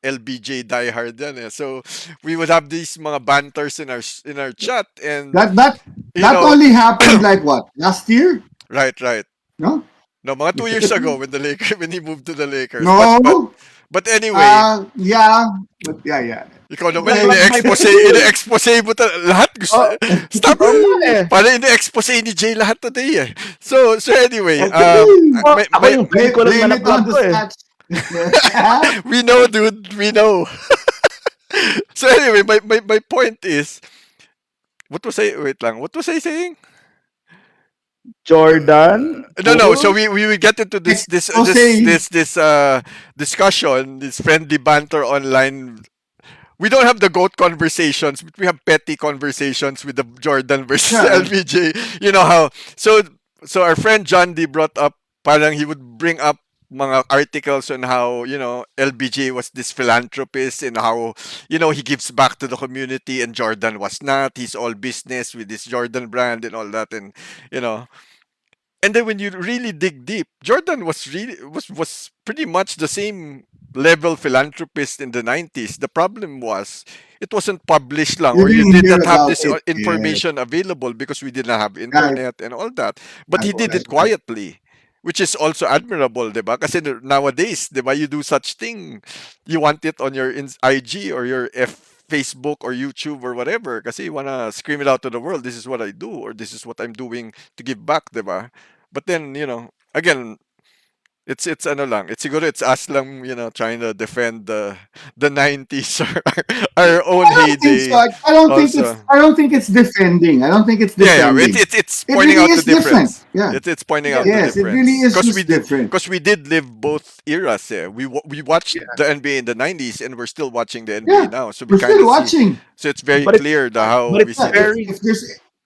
Speaker 3: LBJ diehard yan eh. So we would have these mga banters in our chat and
Speaker 2: That that
Speaker 3: you
Speaker 2: that
Speaker 3: know
Speaker 2: only happened like what? Last year?
Speaker 3: right, right.
Speaker 2: No?
Speaker 3: No, mga 2 years ago when the Lakers when he moved to the Lakers. But
Speaker 2: No.
Speaker 3: anyway,
Speaker 2: Yeah. But yeah.
Speaker 3: ikaw naman
Speaker 1: Well,
Speaker 2: Anyway.
Speaker 1: my
Speaker 3: ini-expose mo lahat gusto
Speaker 1: oh,
Speaker 3: stop.
Speaker 1: oo nga eh.
Speaker 3: Para ini-expose ni Jay lahat today eh. So anyway,
Speaker 1: Ako, ako
Speaker 3: my
Speaker 1: yung feeling ko lang na
Speaker 2: Blame it
Speaker 1: na-plug
Speaker 2: on the
Speaker 1: ko eh.
Speaker 2: stats.
Speaker 3: we know, dude, we know. So anyway, my point is, what was I wait lang. What was I saying?
Speaker 1: Jordan,
Speaker 3: No. So
Speaker 1: Bulls.
Speaker 3: we will get into
Speaker 2: Expose.
Speaker 3: this discussion, this friendly banter online. We don't have the goat conversations, but we have petty conversations with the Jordan versus
Speaker 2: Yeah.
Speaker 3: LBJ. You know how so our friend John D brought up, parang he would bring up mga articles on how LBJ was this philanthropist and how he gives back to the community and Jordan was not. He's all business with this Jordan brand and all that, and you know and then when you really dig deep, Jordan was pretty much the same level philanthropist in the 90s. The problem was it wasn't published lang,
Speaker 2: You
Speaker 3: or you
Speaker 2: didn't
Speaker 3: did
Speaker 2: hear
Speaker 3: not have
Speaker 2: about
Speaker 3: this
Speaker 2: it yet.
Speaker 3: information available because we didn't have
Speaker 2: Right.
Speaker 3: internet and all that. But he did it
Speaker 2: Right.
Speaker 3: quietly, which is also admirable, 'di ba? Kasi nowadays, 'di ba, you do such thing, you want it on your IG or your Facebook or YouTube or whatever, kasi you wanna scream it out to the world. This is what I do, or this is what I'm doing to give back, 'di ba? But then, again, it's ano lang. It's siguro it's us lang, trying to defend the 90s or our own
Speaker 2: I don't think so.
Speaker 3: heyday
Speaker 2: I don't think it's.
Speaker 3: also.
Speaker 2: I don't think it's defending. I don't think it's
Speaker 3: Yeah, yeah.
Speaker 2: defending.
Speaker 3: It's
Speaker 2: It
Speaker 3: pointing
Speaker 2: really
Speaker 3: out the
Speaker 2: is different.
Speaker 3: difference.
Speaker 2: Yeah.
Speaker 3: It's pointing
Speaker 1: Yeah,
Speaker 3: out the
Speaker 2: Yes, it really
Speaker 3: difference
Speaker 2: is just different.
Speaker 3: because we did live both eras. Yeah, we watched
Speaker 1: yeah.
Speaker 3: the NBA in the 90s and we're still watching the NBA
Speaker 2: Yeah,
Speaker 3: now. So we
Speaker 2: we're
Speaker 3: kind
Speaker 2: still
Speaker 3: of see.
Speaker 2: watching.
Speaker 3: So it's very
Speaker 1: But it's
Speaker 3: clear the
Speaker 1: but
Speaker 3: how we
Speaker 1: it's
Speaker 3: see
Speaker 2: Yeah,
Speaker 3: it.
Speaker 1: very
Speaker 2: if there's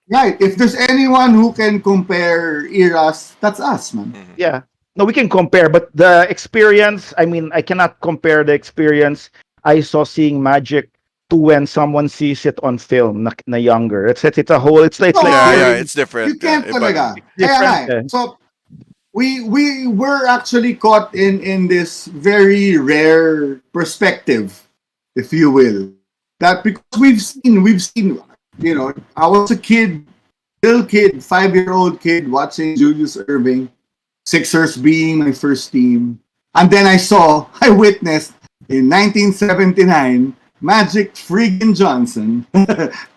Speaker 2: right, if there's anyone who can compare eras, that's us, man.
Speaker 3: Mhm.
Speaker 1: yeah. No, we can compare, but the experience, I mean, I cannot compare the experience I saw seeing Magic to when someone sees it on film na younger. It's a whole it's like
Speaker 3: Yeah,
Speaker 2: No,
Speaker 3: yeah.
Speaker 1: hearing
Speaker 3: It's
Speaker 2: you
Speaker 3: different. Yeah,
Speaker 2: can't
Speaker 3: iba.
Speaker 2: talaga. Kaya nga
Speaker 1: different
Speaker 2: eh. So we were actually caught in this very rare perspective, if you will, that because we've seen I was a kid, little kid, 5-year-old kid watching Julius Irving, Sixers being my first team, and then I witnessed in 1979 Magic friggin' Johnson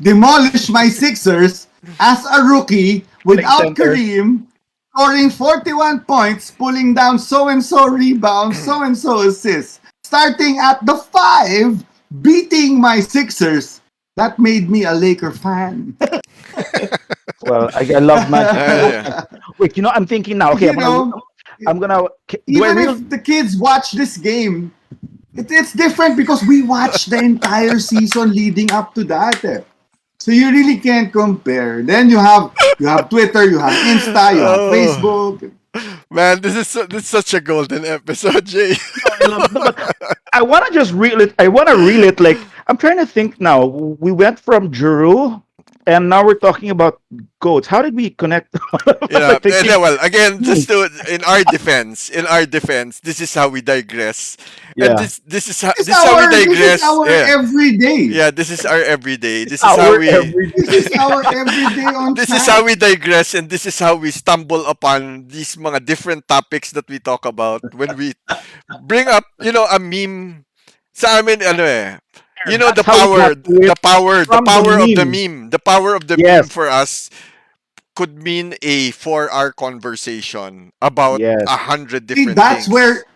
Speaker 2: demolish my Sixers as a rookie
Speaker 1: playing
Speaker 2: without
Speaker 1: center.
Speaker 2: Kareem, scoring 41 points, pulling down so and so rebounds, so and so assists, starting at the 5, beating my Sixers. That made me a Laker fan.
Speaker 1: Well, I love Magic too.
Speaker 3: Yeah.
Speaker 1: Wait, I'm thinking now. Okay,
Speaker 2: you know,
Speaker 1: I'm gonna. Do I
Speaker 2: even
Speaker 1: real?
Speaker 2: if the kids watch this game, it's different because we watched the entire season leading up to that. So you really can't compare. Then you have Twitter, you have Insta, you have
Speaker 3: Oh
Speaker 2: Facebook.
Speaker 3: man, this is such a golden episode, Jay.
Speaker 1: No, I love it. No, but I want to just reel it. I want to reel it. Like I'm trying to think now. We went from Juru, and now we're talking about goats. How did we connect?
Speaker 3: Yeah,
Speaker 1: Like thinking,
Speaker 3: well, again,
Speaker 1: hmm,
Speaker 3: just to in our defense, this is how we digress, and
Speaker 1: yeah,
Speaker 3: this is how we
Speaker 2: This is
Speaker 3: digress.
Speaker 2: our
Speaker 3: Yeah,
Speaker 2: everyday.
Speaker 3: yeah, this is our everyday.
Speaker 1: it's our every.
Speaker 2: This is our everyday on
Speaker 3: This is how
Speaker 2: chat.
Speaker 3: we digress, and this is how we stumble upon these mga different topics that we talk about when we bring up, a meme. Sa amin, ano eh,
Speaker 1: That's how we got to it
Speaker 3: the
Speaker 1: from the
Speaker 3: power of the
Speaker 1: meme.
Speaker 3: meme, the power of the meme
Speaker 1: Yes,
Speaker 3: for us could mean a 4 hour conversation about
Speaker 1: yes,
Speaker 3: 100
Speaker 2: See,
Speaker 3: different things.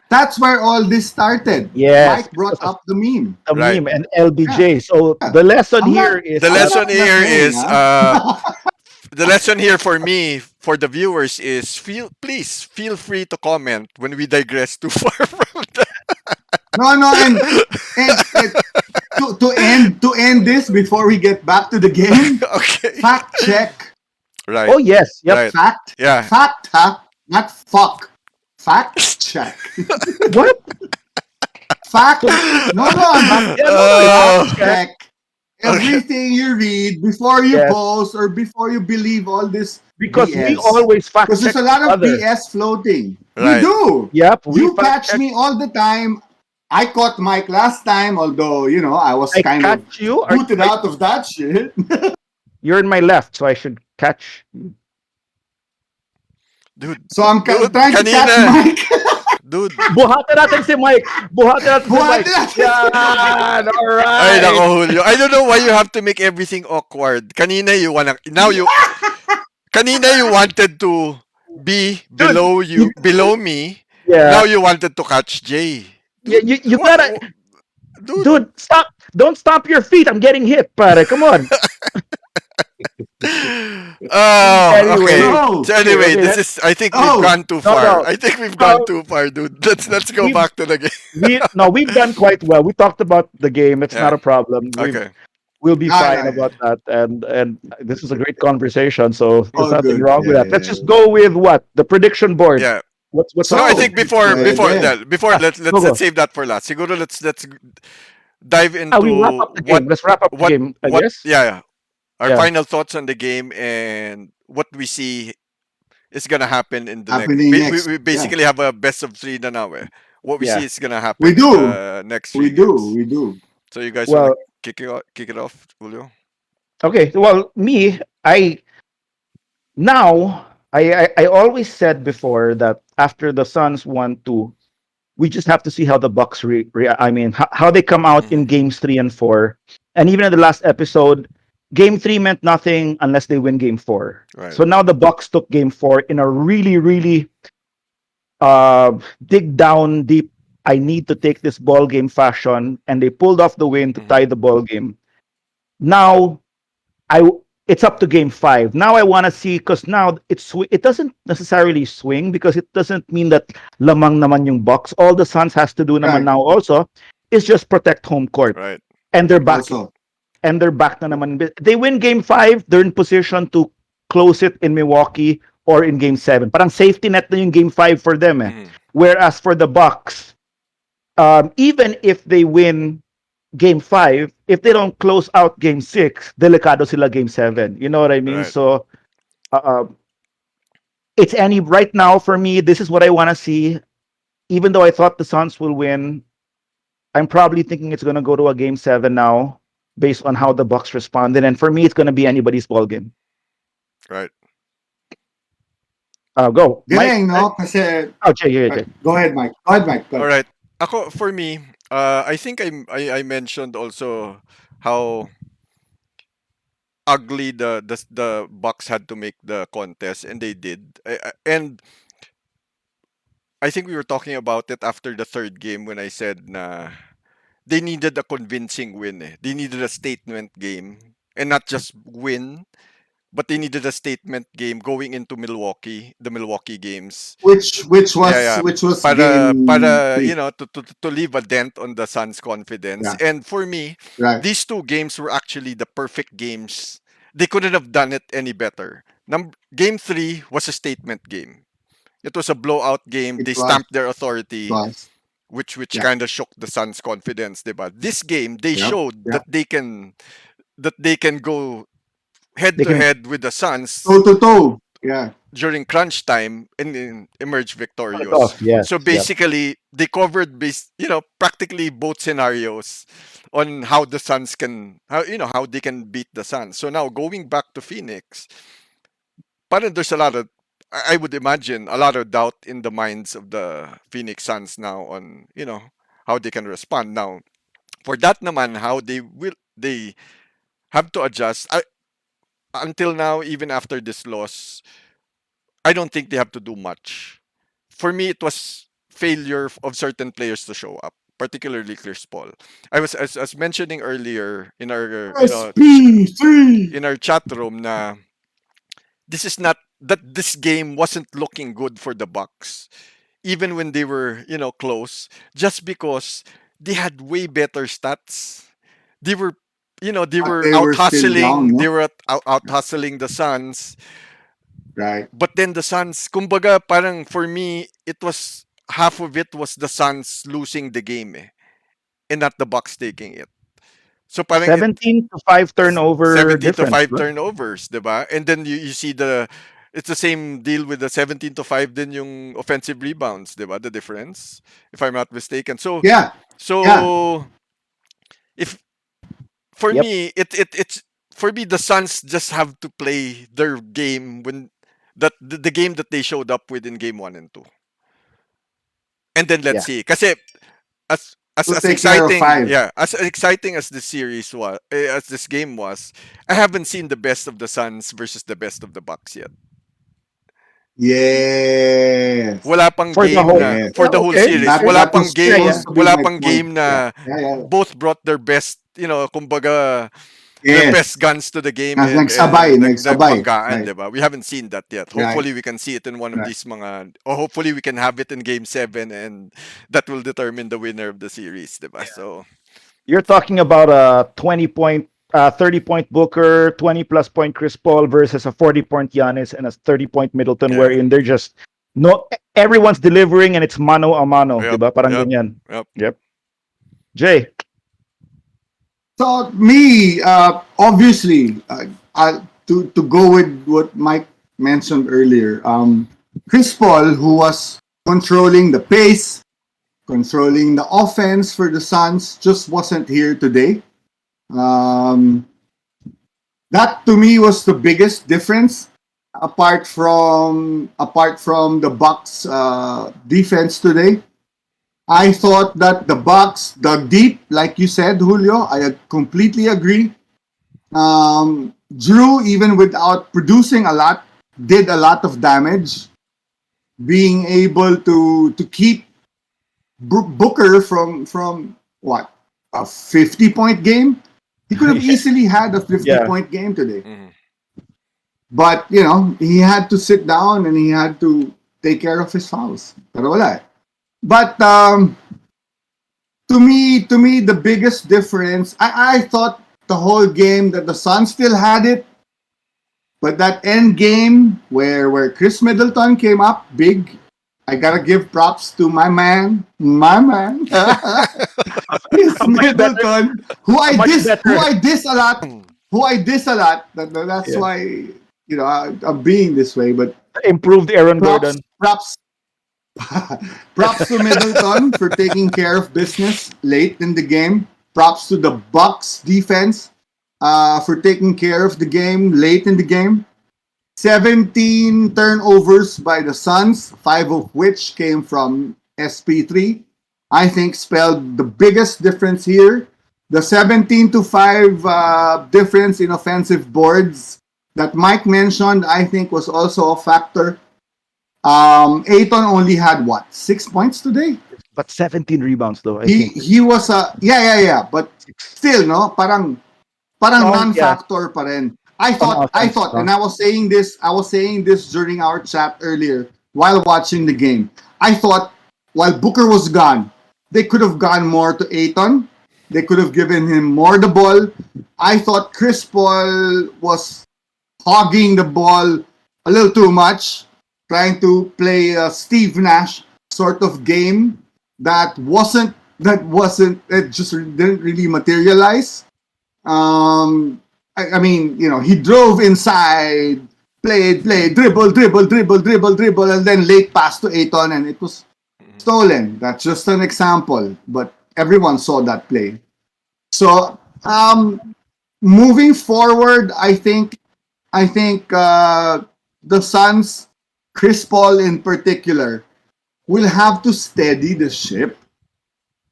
Speaker 2: that's where all this started.
Speaker 1: yes.
Speaker 2: Mike brought
Speaker 1: Because of
Speaker 2: up the meme.
Speaker 1: the
Speaker 3: Right.
Speaker 1: meme and
Speaker 2: Yeah,
Speaker 1: LBJ. So
Speaker 2: yeah.
Speaker 1: the lesson
Speaker 2: I'm
Speaker 1: here
Speaker 2: not
Speaker 3: The
Speaker 1: is
Speaker 2: I'm
Speaker 1: that
Speaker 2: not
Speaker 3: lesson here
Speaker 2: saying,
Speaker 3: is
Speaker 2: huh?
Speaker 3: the lesson here for me, for the viewers, is please feel free to comment when we digress too far from the.
Speaker 2: No, no, and to end this before we get back to the game,
Speaker 3: Okay.
Speaker 2: fact check.
Speaker 3: Right.
Speaker 1: oh yes, yep.
Speaker 3: Right. Yeah.
Speaker 2: Fact, huh? Not fuck. Fact check.
Speaker 1: What?
Speaker 2: Fact.
Speaker 1: So
Speaker 2: No, no,
Speaker 1: yeah, no, no, it's
Speaker 2: fact
Speaker 1: fact
Speaker 3: Oh,
Speaker 1: check.
Speaker 2: check
Speaker 3: okay.
Speaker 2: everything you read before you
Speaker 1: Yes,
Speaker 2: post or before you believe all this
Speaker 1: because we
Speaker 2: BS.
Speaker 1: always fact
Speaker 2: Because there's
Speaker 1: check
Speaker 2: a
Speaker 1: each
Speaker 2: lot of
Speaker 1: other.
Speaker 2: BS floating. We
Speaker 3: Right.
Speaker 2: do.
Speaker 1: Yep, we
Speaker 2: You
Speaker 1: fact
Speaker 2: catch
Speaker 1: check.
Speaker 2: me all the time. I caught Mike last time, although, I was
Speaker 1: I
Speaker 2: kind of
Speaker 1: catch you.
Speaker 2: booted out of that shit.
Speaker 1: You're in my left, so I should catch.
Speaker 3: Dude.
Speaker 2: So I'm
Speaker 3: Dude,
Speaker 2: trying to catch
Speaker 3: kanina.
Speaker 2: Mike.
Speaker 3: Dude.
Speaker 1: Buhatin natin si Mike. Buhatin natin si
Speaker 2: Buhat
Speaker 1: Mike.
Speaker 2: natin.
Speaker 1: Yan, all
Speaker 3: Ay,
Speaker 1: right.
Speaker 3: nako, Julio. I don't know why you have to make everything awkward. Kanina you wanted to be
Speaker 1: Dude, you,
Speaker 3: below me. Now
Speaker 1: yeah,
Speaker 3: you wanted to catch Jay. Dude,
Speaker 1: you gotta,
Speaker 3: dude.
Speaker 1: dude, stop. Don't stomp your feet. I'm getting hit, pare. Come on.
Speaker 3: Oh, okay.
Speaker 1: Anyway,
Speaker 2: No.
Speaker 3: So
Speaker 1: okay,
Speaker 3: anyway,
Speaker 1: okay.
Speaker 3: this is. I think we've
Speaker 2: Oh.
Speaker 3: gone too
Speaker 1: No,
Speaker 3: far.
Speaker 1: no.
Speaker 3: I think we've gone
Speaker 1: Well,
Speaker 3: too far, dude. Let's go
Speaker 1: we've
Speaker 3: back to the game.
Speaker 1: no, we've done quite well. We talked about the game. It's not
Speaker 3: Yeah.
Speaker 1: a problem.
Speaker 3: Okay.
Speaker 1: We'll be
Speaker 2: Ah,
Speaker 1: fine
Speaker 2: yeah,
Speaker 1: about
Speaker 2: yeah.
Speaker 1: that. And this is a great conversation. So there's
Speaker 2: All
Speaker 1: nothing
Speaker 2: good.
Speaker 1: wrong with
Speaker 2: Yeah,
Speaker 1: that.
Speaker 2: yeah,
Speaker 1: Let's
Speaker 2: yeah.
Speaker 1: just go with what the prediction board.
Speaker 3: Yeah.
Speaker 1: What's
Speaker 3: No,
Speaker 1: up
Speaker 3: I
Speaker 1: with it?
Speaker 2: So,
Speaker 3: think
Speaker 2: pwede.
Speaker 3: before
Speaker 1: Ah, go
Speaker 3: let's
Speaker 1: go.
Speaker 3: save that for last. Siguro let's dive
Speaker 1: We wrap
Speaker 3: into
Speaker 1: up the game. Let's wrap up the game. I
Speaker 3: what
Speaker 1: guess.
Speaker 3: yeah, our
Speaker 1: Yeah.
Speaker 3: final thoughts on the game and what we see is gonna happen in the next.
Speaker 2: Happening next.
Speaker 3: We
Speaker 2: Yeah.
Speaker 3: basically have a best of three na now. Eh. What we see
Speaker 1: Yeah.
Speaker 3: is gonna
Speaker 2: We
Speaker 3: happen in
Speaker 2: do.
Speaker 3: the next
Speaker 2: We
Speaker 3: three
Speaker 2: do.
Speaker 3: games.
Speaker 2: We do.
Speaker 3: So you guys wanna
Speaker 1: Well,
Speaker 3: kick it off, Julio?
Speaker 1: okay. Well, me, I now I always said before that after the Suns won two, we just have to see how the Bucks I mean, how they come out in
Speaker 3: Hmm.
Speaker 1: games 3 and 4. And even in the last episode, game 3 meant nothing unless they win game 4.
Speaker 3: Right.
Speaker 1: So now the Bucks took game 4 in a really really dig down deep, I need to take this ball game fashion, and they pulled off the win to
Speaker 3: Hmm.
Speaker 1: tie the ball game. Now I it's up to game 5. Now I want to see, because now it doesn't necessarily swing, because it doesn't mean that lamang naman yung Bucks. All the Suns has to do naman
Speaker 2: Right.
Speaker 1: now also is just protect home court,
Speaker 3: Right.
Speaker 1: and they're back
Speaker 2: Also.
Speaker 1: na naman. They win game 5, they're in position to close it in Milwaukee or in game 7. Parang safety net na yung game 5 for them eh.
Speaker 3: Hmm.
Speaker 1: Whereas for the Bucks, even if they win game 5, if they don't close out game 6, delikado sila game 7. You know what I mean?
Speaker 3: Right.
Speaker 1: So uh, it's any right now for me. This is what I want to see. Even though I thought the Suns will win, I'm probably thinking it's going to go to a game 7 now, based on how the Bucks responded. And for me, it's going to be anybody's ball game.
Speaker 3: Right.
Speaker 1: Go, Mike.
Speaker 2: Galing, no? Kasi,
Speaker 1: Oh, Jay, Jay.
Speaker 2: go ahead, Mike. Go ahead, Mike. Go
Speaker 3: All
Speaker 2: ahead.
Speaker 3: right. Ako for me, I think I mentioned also how ugly the Bucks had to make the contest, and they did. And I think we were talking about it after the third game when I said na they needed a convincing win. Eh. They needed a statement game and not just win, but they needed a statement game going into Milwaukee, the Milwaukee games.
Speaker 2: Which
Speaker 3: Yeah, yeah.
Speaker 2: was game
Speaker 3: Para
Speaker 2: three.
Speaker 3: to leave a dent on the Suns' confidence.
Speaker 2: Yeah,
Speaker 3: And for me,
Speaker 2: right.
Speaker 3: these two games were actually the perfect games. They couldn't have done it any better. Game 3 was a statement game. It was a blowout game.
Speaker 2: It
Speaker 3: They
Speaker 2: was.
Speaker 3: stamped their
Speaker 2: It
Speaker 3: authority,
Speaker 2: was.
Speaker 3: which
Speaker 2: Yeah.
Speaker 3: kind of shook the Suns' confidence, diba? This game, they
Speaker 2: Yep.
Speaker 3: showed
Speaker 2: Yeah.
Speaker 3: that they can go head
Speaker 1: They
Speaker 3: to
Speaker 1: can
Speaker 3: head with the Suns
Speaker 2: Toe to toe. Yeah.
Speaker 3: during crunch time and emerge
Speaker 1: pull it
Speaker 3: victorious.
Speaker 1: off. Yes.
Speaker 3: So
Speaker 1: Yep.
Speaker 3: basically, they covered practically both scenarios on how the Suns can how they can beat the Suns. So now going back to Phoenix, parang there's a lot of I would imagine a lot of doubt in the minds of the Phoenix Suns now on how they can respond now. For that naman, how they have to adjust. Until now, even after this loss, I don't think they have to do much. For me, it was failure of certain players to show up, particularly Chris Paul. I was as mentioning earlier in our
Speaker 2: SP3.
Speaker 3: in our chat room na this is not that this game wasn't looking good for the Bucks, even when they were close, just because they had way better stats. They were they
Speaker 2: But
Speaker 3: were
Speaker 2: they
Speaker 3: out
Speaker 2: were still down,
Speaker 3: hustling.
Speaker 2: no?
Speaker 3: They were out hustling the Suns.
Speaker 2: Right.
Speaker 3: But then the Suns, kumbaga, parang for me, it was half of it was the Suns losing the game, and not the Bucks taking it. So parang
Speaker 1: 17 to 5 turnover
Speaker 3: 70 to
Speaker 1: difference,
Speaker 3: 5
Speaker 1: bro.
Speaker 3: turnovers, 'di ba? And then you see it's the same deal with the 17 to 5 din yung offensive rebounds, 'di ba? The difference, if I'm not mistaken. So
Speaker 2: Yeah. Yeah.
Speaker 3: so if for
Speaker 1: Yep.
Speaker 3: me it's for me the Suns just have to play their game when the game that they showed up with in game 1 and 2. And then let's
Speaker 1: Yeah.
Speaker 3: see. Kasi
Speaker 2: We'll
Speaker 3: as
Speaker 2: take care of
Speaker 3: exciting,
Speaker 2: five.
Speaker 3: yeah, as exciting as this series was, as this game was, I haven't seen the best of the Suns versus the best of the Bucks yet.
Speaker 2: Yes.
Speaker 3: Wala pang
Speaker 1: For the
Speaker 3: game
Speaker 1: whole.
Speaker 3: na
Speaker 2: Yes.
Speaker 3: for the
Speaker 1: Well,
Speaker 3: whole
Speaker 1: okay.
Speaker 3: series.
Speaker 2: That
Speaker 1: Okay.
Speaker 3: Wala
Speaker 2: that
Speaker 3: pang
Speaker 2: was
Speaker 1: Yeah.
Speaker 3: game,
Speaker 1: Yeah.
Speaker 2: supposed to be
Speaker 3: wala
Speaker 2: my
Speaker 3: pang
Speaker 2: point.
Speaker 3: game
Speaker 2: Yeah.
Speaker 3: na
Speaker 2: Yeah. Yeah.
Speaker 3: both brought their best, kumbaga their
Speaker 2: Yes.
Speaker 3: best guns to the game
Speaker 2: Nas
Speaker 3: and
Speaker 2: nagsabay,
Speaker 3: nagbanggaan,
Speaker 2: nagsabay. Right.
Speaker 3: 'di ba? We haven't seen that yet.
Speaker 2: Right.
Speaker 3: Hopefully we can see it in one of
Speaker 2: Right.
Speaker 3: these mga or hopefully we can have it in game 7 and that will determine the winner of the series, 'di ba? So
Speaker 1: You're talking about a 20 point, 30 point Booker, 20 plus point Chris Paul versus a 40 point Giannis and a 30 point Middleton,
Speaker 3: yeah.
Speaker 1: wherein they're just no everyone's delivering and it's mano a mano,
Speaker 3: Yep.
Speaker 1: diba? Parang
Speaker 3: Yep.
Speaker 1: ganyan.
Speaker 3: Yep.
Speaker 1: Yep. Jay.
Speaker 2: So me, obviously, to go with what Mike mentioned earlier, Chris Paul, who was controlling the pace, controlling the offense for the Suns, just wasn't here today. Um, that to me was the biggest difference, apart from the Bucks defense today. I thought that the Bucks dug deep, like you said, Julio. I completely agree. Drew, even without producing a lot, did a lot of damage. Being able to keep Booker from what, a 50 point game. He could have easily had a 50
Speaker 1: Yeah.
Speaker 2: point game today,
Speaker 3: Mhm.
Speaker 2: but he had to sit down and he had to take care of his fouls. Pero wala. But to me, the biggest difference, I thought the whole game that the Suns still had it, but that end game where Chris Middleton came up big, I gotta give props to my man, Chris
Speaker 1: A much better.
Speaker 2: Middleton, who
Speaker 1: A
Speaker 2: I
Speaker 1: much
Speaker 2: diss, who
Speaker 1: better.
Speaker 2: I diss a lot, who I diss a lot. That's
Speaker 1: Yeah.
Speaker 2: why I'm being this way. But
Speaker 1: Improved Aaron
Speaker 2: props,
Speaker 1: Gordon.
Speaker 2: props, props to Middleton for taking care of business late in the game. Props to the Bucks defense for taking care of the game late in the game. 17 turnovers by the Suns, 5 of which came from SP3. I think spelled the biggest difference here. The 17 to 5 difference in offensive boards that Mike mentioned, I think was also a factor. Aiton only had what, 6 points today?
Speaker 1: But 17 rebounds though, I
Speaker 2: He
Speaker 1: think.
Speaker 2: he was a yeah, but still no, parang
Speaker 1: Oh, yeah.
Speaker 2: non-factor pa rin.
Speaker 1: On
Speaker 2: I
Speaker 1: offense,
Speaker 2: thought, and I was saying this during our chat earlier while watching the game. I thought while Booker was gone, they could have gone more to Aiton. They could have given him more the ball. I thought Chris Paul was hogging the ball a little too much, trying to play a Steve Nash sort of game it just didn't really materialize. I mean, he drove inside, played, dribble, and then late pass to Aiton, and it was
Speaker 3: Mhm.
Speaker 2: stolen. That's just an example, but everyone saw that play. So, moving forward, I think the Suns, Chris Paul in particular, will have to steady the ship.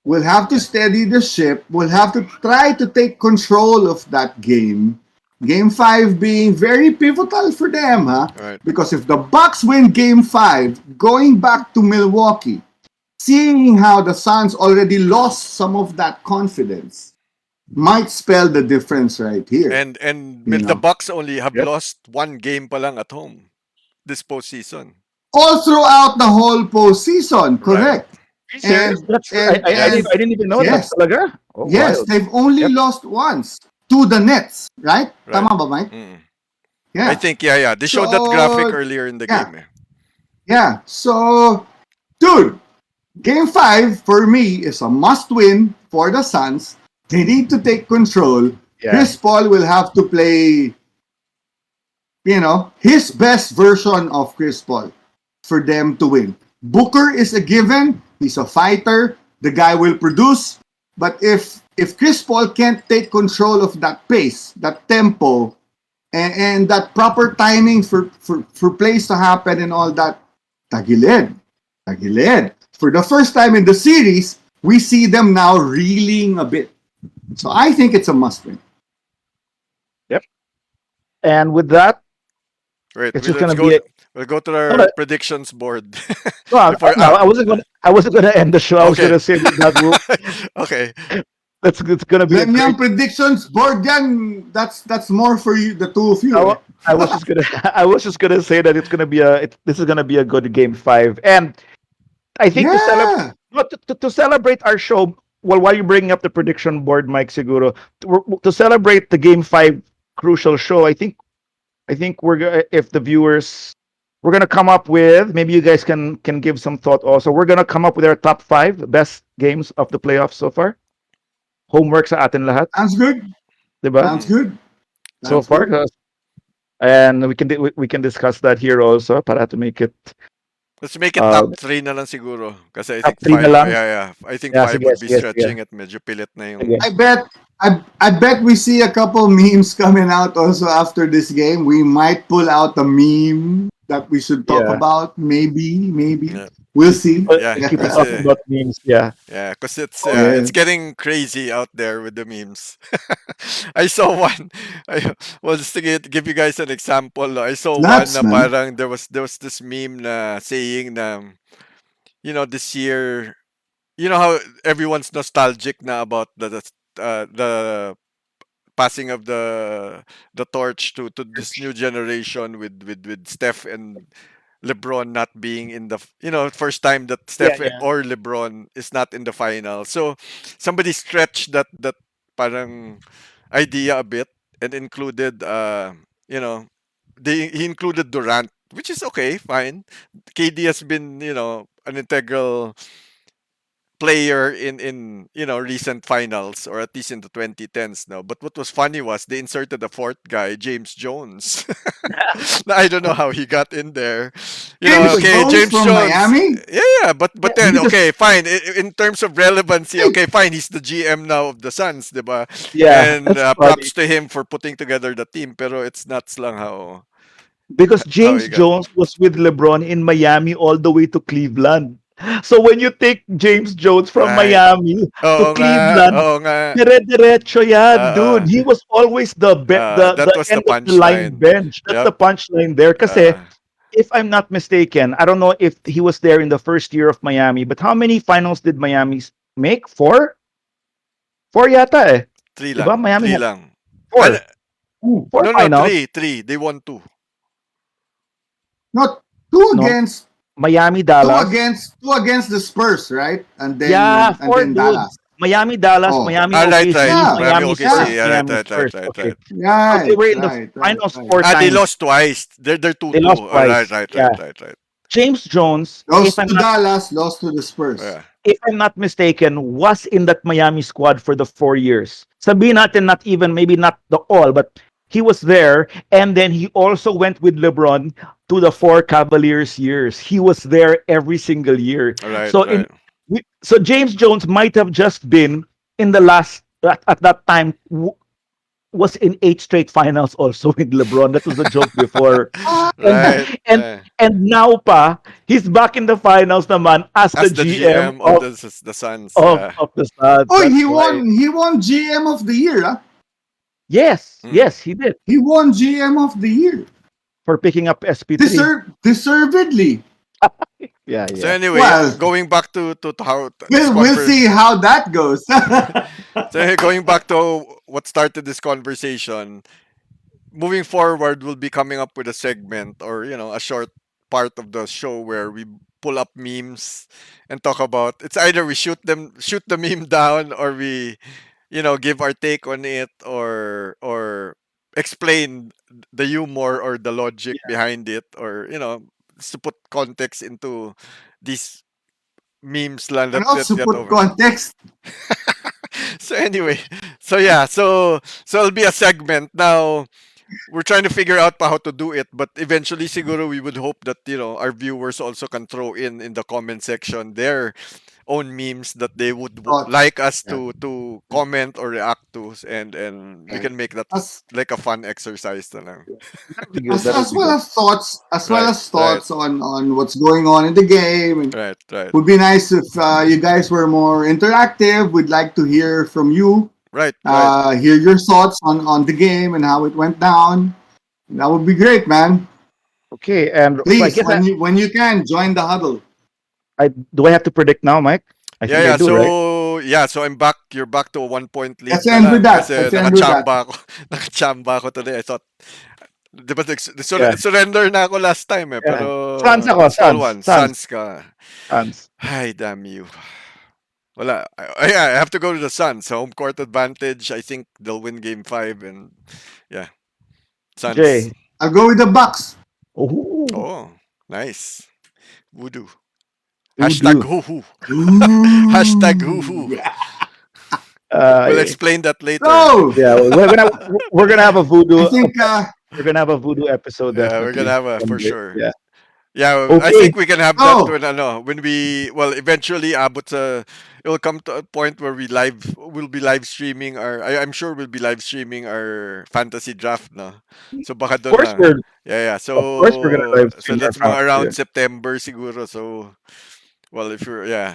Speaker 2: We'll have to steady the ship. We'll have to try to take control of that game. Game 5 being very pivotal for them, huh?
Speaker 3: Right.
Speaker 2: Because if the Bucks win game 5, going back to Milwaukee, seeing how the Suns already lost some of that confidence might spell the difference right here,
Speaker 3: And
Speaker 2: you
Speaker 3: the
Speaker 2: know.
Speaker 3: Bucks only have
Speaker 1: yep.
Speaker 3: lost one game pa lang at home this postseason.
Speaker 2: All throughout the whole postseason,
Speaker 3: Right.
Speaker 2: correct?
Speaker 1: Are you serious?
Speaker 2: And
Speaker 1: That's
Speaker 2: and and
Speaker 1: I didn't even know that.
Speaker 2: yes,
Speaker 1: Talaga? Oh,
Speaker 2: yes,
Speaker 1: wild.
Speaker 2: they've only
Speaker 1: Yep.
Speaker 2: lost once to the Nets, right?
Speaker 3: Right.
Speaker 2: Tama ba, Mike?
Speaker 3: Mm. I
Speaker 2: Yeah.
Speaker 3: think yeah. They showed that graphic
Speaker 2: So
Speaker 3: earlier in the
Speaker 2: yeah,
Speaker 3: game. Eh.
Speaker 2: yeah. So, dude, Game 5 for me is a must-win for the Suns. They need to take control.
Speaker 1: Yeah.
Speaker 2: Chris Paul will have to play, his best version of Chris Paul for them to win. Booker is a given. He's a fighter. The guy will produce. But if Chris Paul can't take control of that pace, that tempo, and that proper timing for plays to happen and all that, tagilid. Tagilid. For the first time in the series, we see them now reeling a bit. So I think it's a must win.
Speaker 1: Yep. And with that,
Speaker 3: Wait,
Speaker 1: it's just
Speaker 3: let's
Speaker 1: gonna
Speaker 3: go.
Speaker 1: be a
Speaker 3: We'll go to
Speaker 1: no,
Speaker 3: our
Speaker 1: no,
Speaker 3: predictions board
Speaker 1: no,
Speaker 3: before.
Speaker 1: no, I wasn't gonna end the show. I was
Speaker 3: Okay.
Speaker 1: gonna say that
Speaker 3: Okay.
Speaker 1: that's it's gonna be a
Speaker 2: Then
Speaker 1: great.
Speaker 2: yung predictions board yan, that's more for you, the two of
Speaker 1: I,
Speaker 2: you.
Speaker 1: wa- I was just gonna I was just gonna say that it's gonna be this is gonna be a good game 5. And I think
Speaker 2: Yeah.
Speaker 1: to celebrate our show, well, while you're bringing up the prediction board, Mike Seguro, to celebrate the Game 5 crucial show, I think if the viewers, we're gonna come up with, maybe you guys can give some thought also. We're gonna come up with our top 5 best games of the playoffs so far. Homework sa atin lahat,
Speaker 2: Sounds good.
Speaker 1: 'di ba?
Speaker 2: Sounds
Speaker 3: Mm.
Speaker 2: good.
Speaker 1: So
Speaker 2: Sounds
Speaker 1: far,
Speaker 2: good.
Speaker 1: and we can discuss that here also para to make it
Speaker 3: Let's make it
Speaker 1: uh
Speaker 3: top 3 na lang siguro. Kasi I
Speaker 1: top
Speaker 3: think
Speaker 1: 3 na
Speaker 3: 5,
Speaker 1: lang.
Speaker 3: yeah. I think
Speaker 1: Yeah,
Speaker 3: 5
Speaker 1: sige,
Speaker 3: would be
Speaker 1: sige, sige.
Speaker 3: stretching at medyo pilit na
Speaker 1: Sige.
Speaker 3: yung...
Speaker 2: I bet we see a couple memes coming out also after this game. We might pull out a meme that we should talk
Speaker 1: Yeah.
Speaker 2: about. Maybe.
Speaker 3: Yeah.
Speaker 2: We'll see.
Speaker 3: Yeah,
Speaker 1: Keep on
Speaker 2: Yeah.
Speaker 1: talking
Speaker 3: kasi
Speaker 1: about memes. Yeah.
Speaker 3: yeah, because
Speaker 2: Yeah.
Speaker 3: it's getting crazy out there with the memes. I saw one. Well, just to give you guys an example, I saw one
Speaker 2: Nuts,
Speaker 3: na
Speaker 2: man.
Speaker 3: parang there was this meme na saying na this year, how everyone's nostalgic na about the passing of the torch to this new generation with Steph and LeBron not being in the first time that
Speaker 1: Yeah,
Speaker 3: Steph
Speaker 1: yeah.
Speaker 3: or LeBron is not in the final. So somebody stretched that parang idea a bit and included you know he included Durant, which is okay, fine. KD has been an integral player in recent finals, or at least in the 2010s now. But what was funny was they inserted a fourth guy, James Jones. Now, I don't know how he got in there.
Speaker 2: James
Speaker 1: Because
Speaker 3: Okay,
Speaker 2: Jones
Speaker 3: James
Speaker 2: from
Speaker 3: Jones.
Speaker 2: Miami?
Speaker 3: Yeah, but then
Speaker 1: because
Speaker 3: okay, fine. In terms of relevancy, okay, fine. He's the GM now of the Suns, diba?
Speaker 1: yeah,
Speaker 3: And
Speaker 1: that's funny.
Speaker 3: props to him for putting together the team. Pero it's nuts lang
Speaker 1: Because
Speaker 3: how
Speaker 1: James
Speaker 3: he got.
Speaker 1: Jones was with LeBron in Miami all the way to Cleveland. So when you take James Jones from
Speaker 3: Right.
Speaker 1: Miami to
Speaker 3: Oo nga,
Speaker 1: Cleveland,
Speaker 3: oo nga.
Speaker 1: dire-diretso yan,
Speaker 3: Oo.
Speaker 1: dude. He was always
Speaker 3: That
Speaker 1: the
Speaker 3: was the
Speaker 1: end of the line
Speaker 3: punchline.
Speaker 1: bench. That's
Speaker 3: Yep.
Speaker 1: the punchline there. Kasi
Speaker 3: Uh,
Speaker 1: if I'm not mistaken, I don't know if he was there in the first year of Miami, but how many finals did Miami make? Four? Four yata eh.
Speaker 3: three
Speaker 1: Diba?
Speaker 3: lang.
Speaker 1: Miami
Speaker 3: Three
Speaker 1: had
Speaker 3: lang. Ano,
Speaker 1: four.
Speaker 2: Ooh.
Speaker 1: Four
Speaker 3: No, no,
Speaker 1: finals.
Speaker 3: three. They won two.
Speaker 2: Not two
Speaker 1: No,
Speaker 2: against
Speaker 1: Miami,
Speaker 2: two
Speaker 1: Dallas.
Speaker 2: against two against the Spurs, right?
Speaker 1: Yeah,
Speaker 2: And
Speaker 1: four,
Speaker 2: then
Speaker 1: dude.
Speaker 2: Dallas.
Speaker 1: Miami, Dallas,
Speaker 2: Oh,
Speaker 1: Miami,
Speaker 3: Ah, right, right.
Speaker 1: OKC,
Speaker 2: yeah,
Speaker 3: Miami
Speaker 1: Miami
Speaker 2: yeah,
Speaker 3: OKC.
Speaker 1: Spurs,
Speaker 3: Yeah, right,
Speaker 1: Miami
Speaker 3: right, right,
Speaker 1: Spurs.
Speaker 3: right,
Speaker 1: Okay.
Speaker 3: right.
Speaker 1: So they
Speaker 2: right,
Speaker 1: were in the
Speaker 2: right, right,
Speaker 1: finals
Speaker 2: right.
Speaker 1: four
Speaker 3: Ah, they
Speaker 1: times.
Speaker 3: lost twice. They're two
Speaker 1: They
Speaker 3: two.
Speaker 1: lost
Speaker 3: Oh, right,
Speaker 1: twice.
Speaker 3: right,
Speaker 1: Yeah.
Speaker 3: right, right, right.
Speaker 1: James Jones,
Speaker 2: Lost to Dallas, lost to the Spurs.
Speaker 3: Yeah,
Speaker 1: if I'm not mistaken, was in that Miami squad for the 4 years. Sabihin natin not even, maybe not the all, but he was there. And then he also went with LeBron to the four Cavaliers years. He was there every single year.
Speaker 3: right,
Speaker 1: So
Speaker 3: right.
Speaker 1: so James Jones might have just been in the last at that time was in 8 straight finals also with LeBron. That was a joke before.
Speaker 2: Ah,
Speaker 1: And
Speaker 3: Right.
Speaker 1: and and now pa, he's back in the finals naman as the
Speaker 3: As the
Speaker 1: GM
Speaker 3: GM of the Suns.
Speaker 1: of
Speaker 3: Yeah.
Speaker 1: of the Suns.
Speaker 2: oh,
Speaker 1: That's right.
Speaker 2: he won GM of the year, huh?
Speaker 1: Yes,
Speaker 3: Mm.
Speaker 1: yes, he did
Speaker 2: He won GM of the year.
Speaker 1: for picking up SP3.
Speaker 2: Deservedly.
Speaker 1: Yeah,
Speaker 3: So
Speaker 1: yeah.
Speaker 3: anyway,
Speaker 2: Well,
Speaker 3: going back to how this
Speaker 2: we'll see
Speaker 3: conversation.
Speaker 2: how that goes.
Speaker 3: So anyway, going back to what started this conversation, moving forward, we'll be coming up with a segment or a short part of the show where we pull up memes and talk about. It's either we shoot the meme down, or we give our take on it, or explain the humor or the logic behind it, or just to put context into these memes lang
Speaker 2: And
Speaker 3: that
Speaker 2: also
Speaker 3: get
Speaker 2: put
Speaker 3: over.
Speaker 2: context.
Speaker 3: So anyway, so yeah, so it'll be a segment now. We're trying to figure out pa how to do it, but eventually siguro we would hope that our viewers also can throw in the comment section their own memes that they would
Speaker 2: Thoughts.
Speaker 3: like us
Speaker 2: Yeah.
Speaker 3: to comment or react to, and we
Speaker 2: Right.
Speaker 3: can make that
Speaker 2: As
Speaker 3: like a fun exercise na lang.
Speaker 1: That'll be good. That'll
Speaker 2: as
Speaker 1: be
Speaker 2: well
Speaker 1: good.
Speaker 2: as thoughts, as well
Speaker 3: Right,
Speaker 2: as
Speaker 3: right,
Speaker 2: thoughts on what's going on in the game. And
Speaker 3: right, right,
Speaker 2: would be nice if you guys were more interactive. We'd like to hear from you.
Speaker 3: right, right.
Speaker 2: Hear your thoughts on the game and how it went down. That would be great, man.
Speaker 1: Okay, and so I
Speaker 2: Please,
Speaker 1: guess
Speaker 2: when you can, join the huddle.
Speaker 1: I do I have to predict now, Mike? I
Speaker 3: Yeah,
Speaker 1: think I
Speaker 3: yeah.
Speaker 1: do, right?
Speaker 3: So I'm back. You're back to a 1 point lead
Speaker 2: Let's
Speaker 3: na
Speaker 2: end with
Speaker 3: lang
Speaker 2: that.
Speaker 3: kasi
Speaker 2: Let's end with that.
Speaker 3: nakachamba ako. Nakachamba ako today. I thought, di ba,
Speaker 1: Yeah,
Speaker 3: surrender na ako last time eh.
Speaker 1: yeah.
Speaker 3: Pero
Speaker 1: Suns ako,
Speaker 3: it's all
Speaker 1: Suns,
Speaker 3: one.
Speaker 1: Suns,
Speaker 3: Suns ka.
Speaker 1: Suns.
Speaker 3: Ay, damn you. Wala. Yeah, I have to go to the Suns. Home court advantage. I think they'll win game 5, and yeah, Suns.
Speaker 1: Jay.
Speaker 2: I'll go with the Bucks.
Speaker 1: Oh,
Speaker 3: Oh, nice. Voodoo. Hashtag
Speaker 1: voodoo.
Speaker 3: hoo-hoo. Hashtag hoo-hoo.
Speaker 2: Ooh.
Speaker 3: We'll
Speaker 1: Uh,
Speaker 3: explain that later.
Speaker 2: So
Speaker 1: yeah, we're gonna have a
Speaker 2: I
Speaker 1: voodoo.
Speaker 2: think
Speaker 1: We're gonna have a voodoo episode
Speaker 3: Yeah, we're gonna
Speaker 1: definitely
Speaker 3: have a for
Speaker 1: someday.
Speaker 3: sure.
Speaker 1: Yeah.
Speaker 3: Yeah, I
Speaker 1: Okay.
Speaker 3: think we can have that
Speaker 2: so.
Speaker 3: when we eventually abot sa it will come to a point where we'll be live streaming I'm sure we'll be live streaming our fantasy draft na. So baka
Speaker 1: Of
Speaker 3: doon
Speaker 1: course
Speaker 3: na.
Speaker 1: we're
Speaker 3: Yeah, yeah.
Speaker 1: of course we're gonna live
Speaker 3: So
Speaker 1: stream our
Speaker 3: that's mga
Speaker 1: fantasy.
Speaker 3: around
Speaker 1: Yeah.
Speaker 3: September siguro. So well, if you're yeah.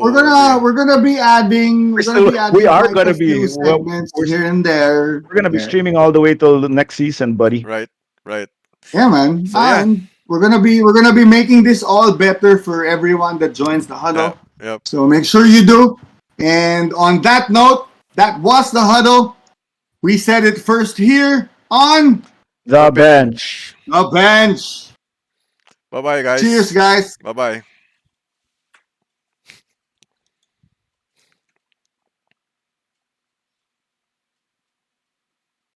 Speaker 2: We're
Speaker 3: So
Speaker 2: gonna we're gonna be adding we're gonna be
Speaker 1: We
Speaker 2: adding
Speaker 1: are
Speaker 2: quite a
Speaker 1: gonna
Speaker 2: few
Speaker 1: be
Speaker 2: segments here and there.
Speaker 1: we're gonna be
Speaker 2: Yeah,
Speaker 1: streaming all the way till the next season, buddy.
Speaker 3: right, right.
Speaker 2: yeah, man.
Speaker 3: So yeah.
Speaker 2: And we're gonna be making this all better for everyone that joins the
Speaker 3: Yeah,
Speaker 2: huddle.
Speaker 3: yep.
Speaker 2: So make sure you do. And on that note, that was the huddle. We said it first here on
Speaker 3: The
Speaker 1: The bench.
Speaker 3: bench.
Speaker 2: the bench.
Speaker 3: Bye-bye
Speaker 2: Cheers,
Speaker 3: guys.
Speaker 2: guys.
Speaker 3: Bye-bye.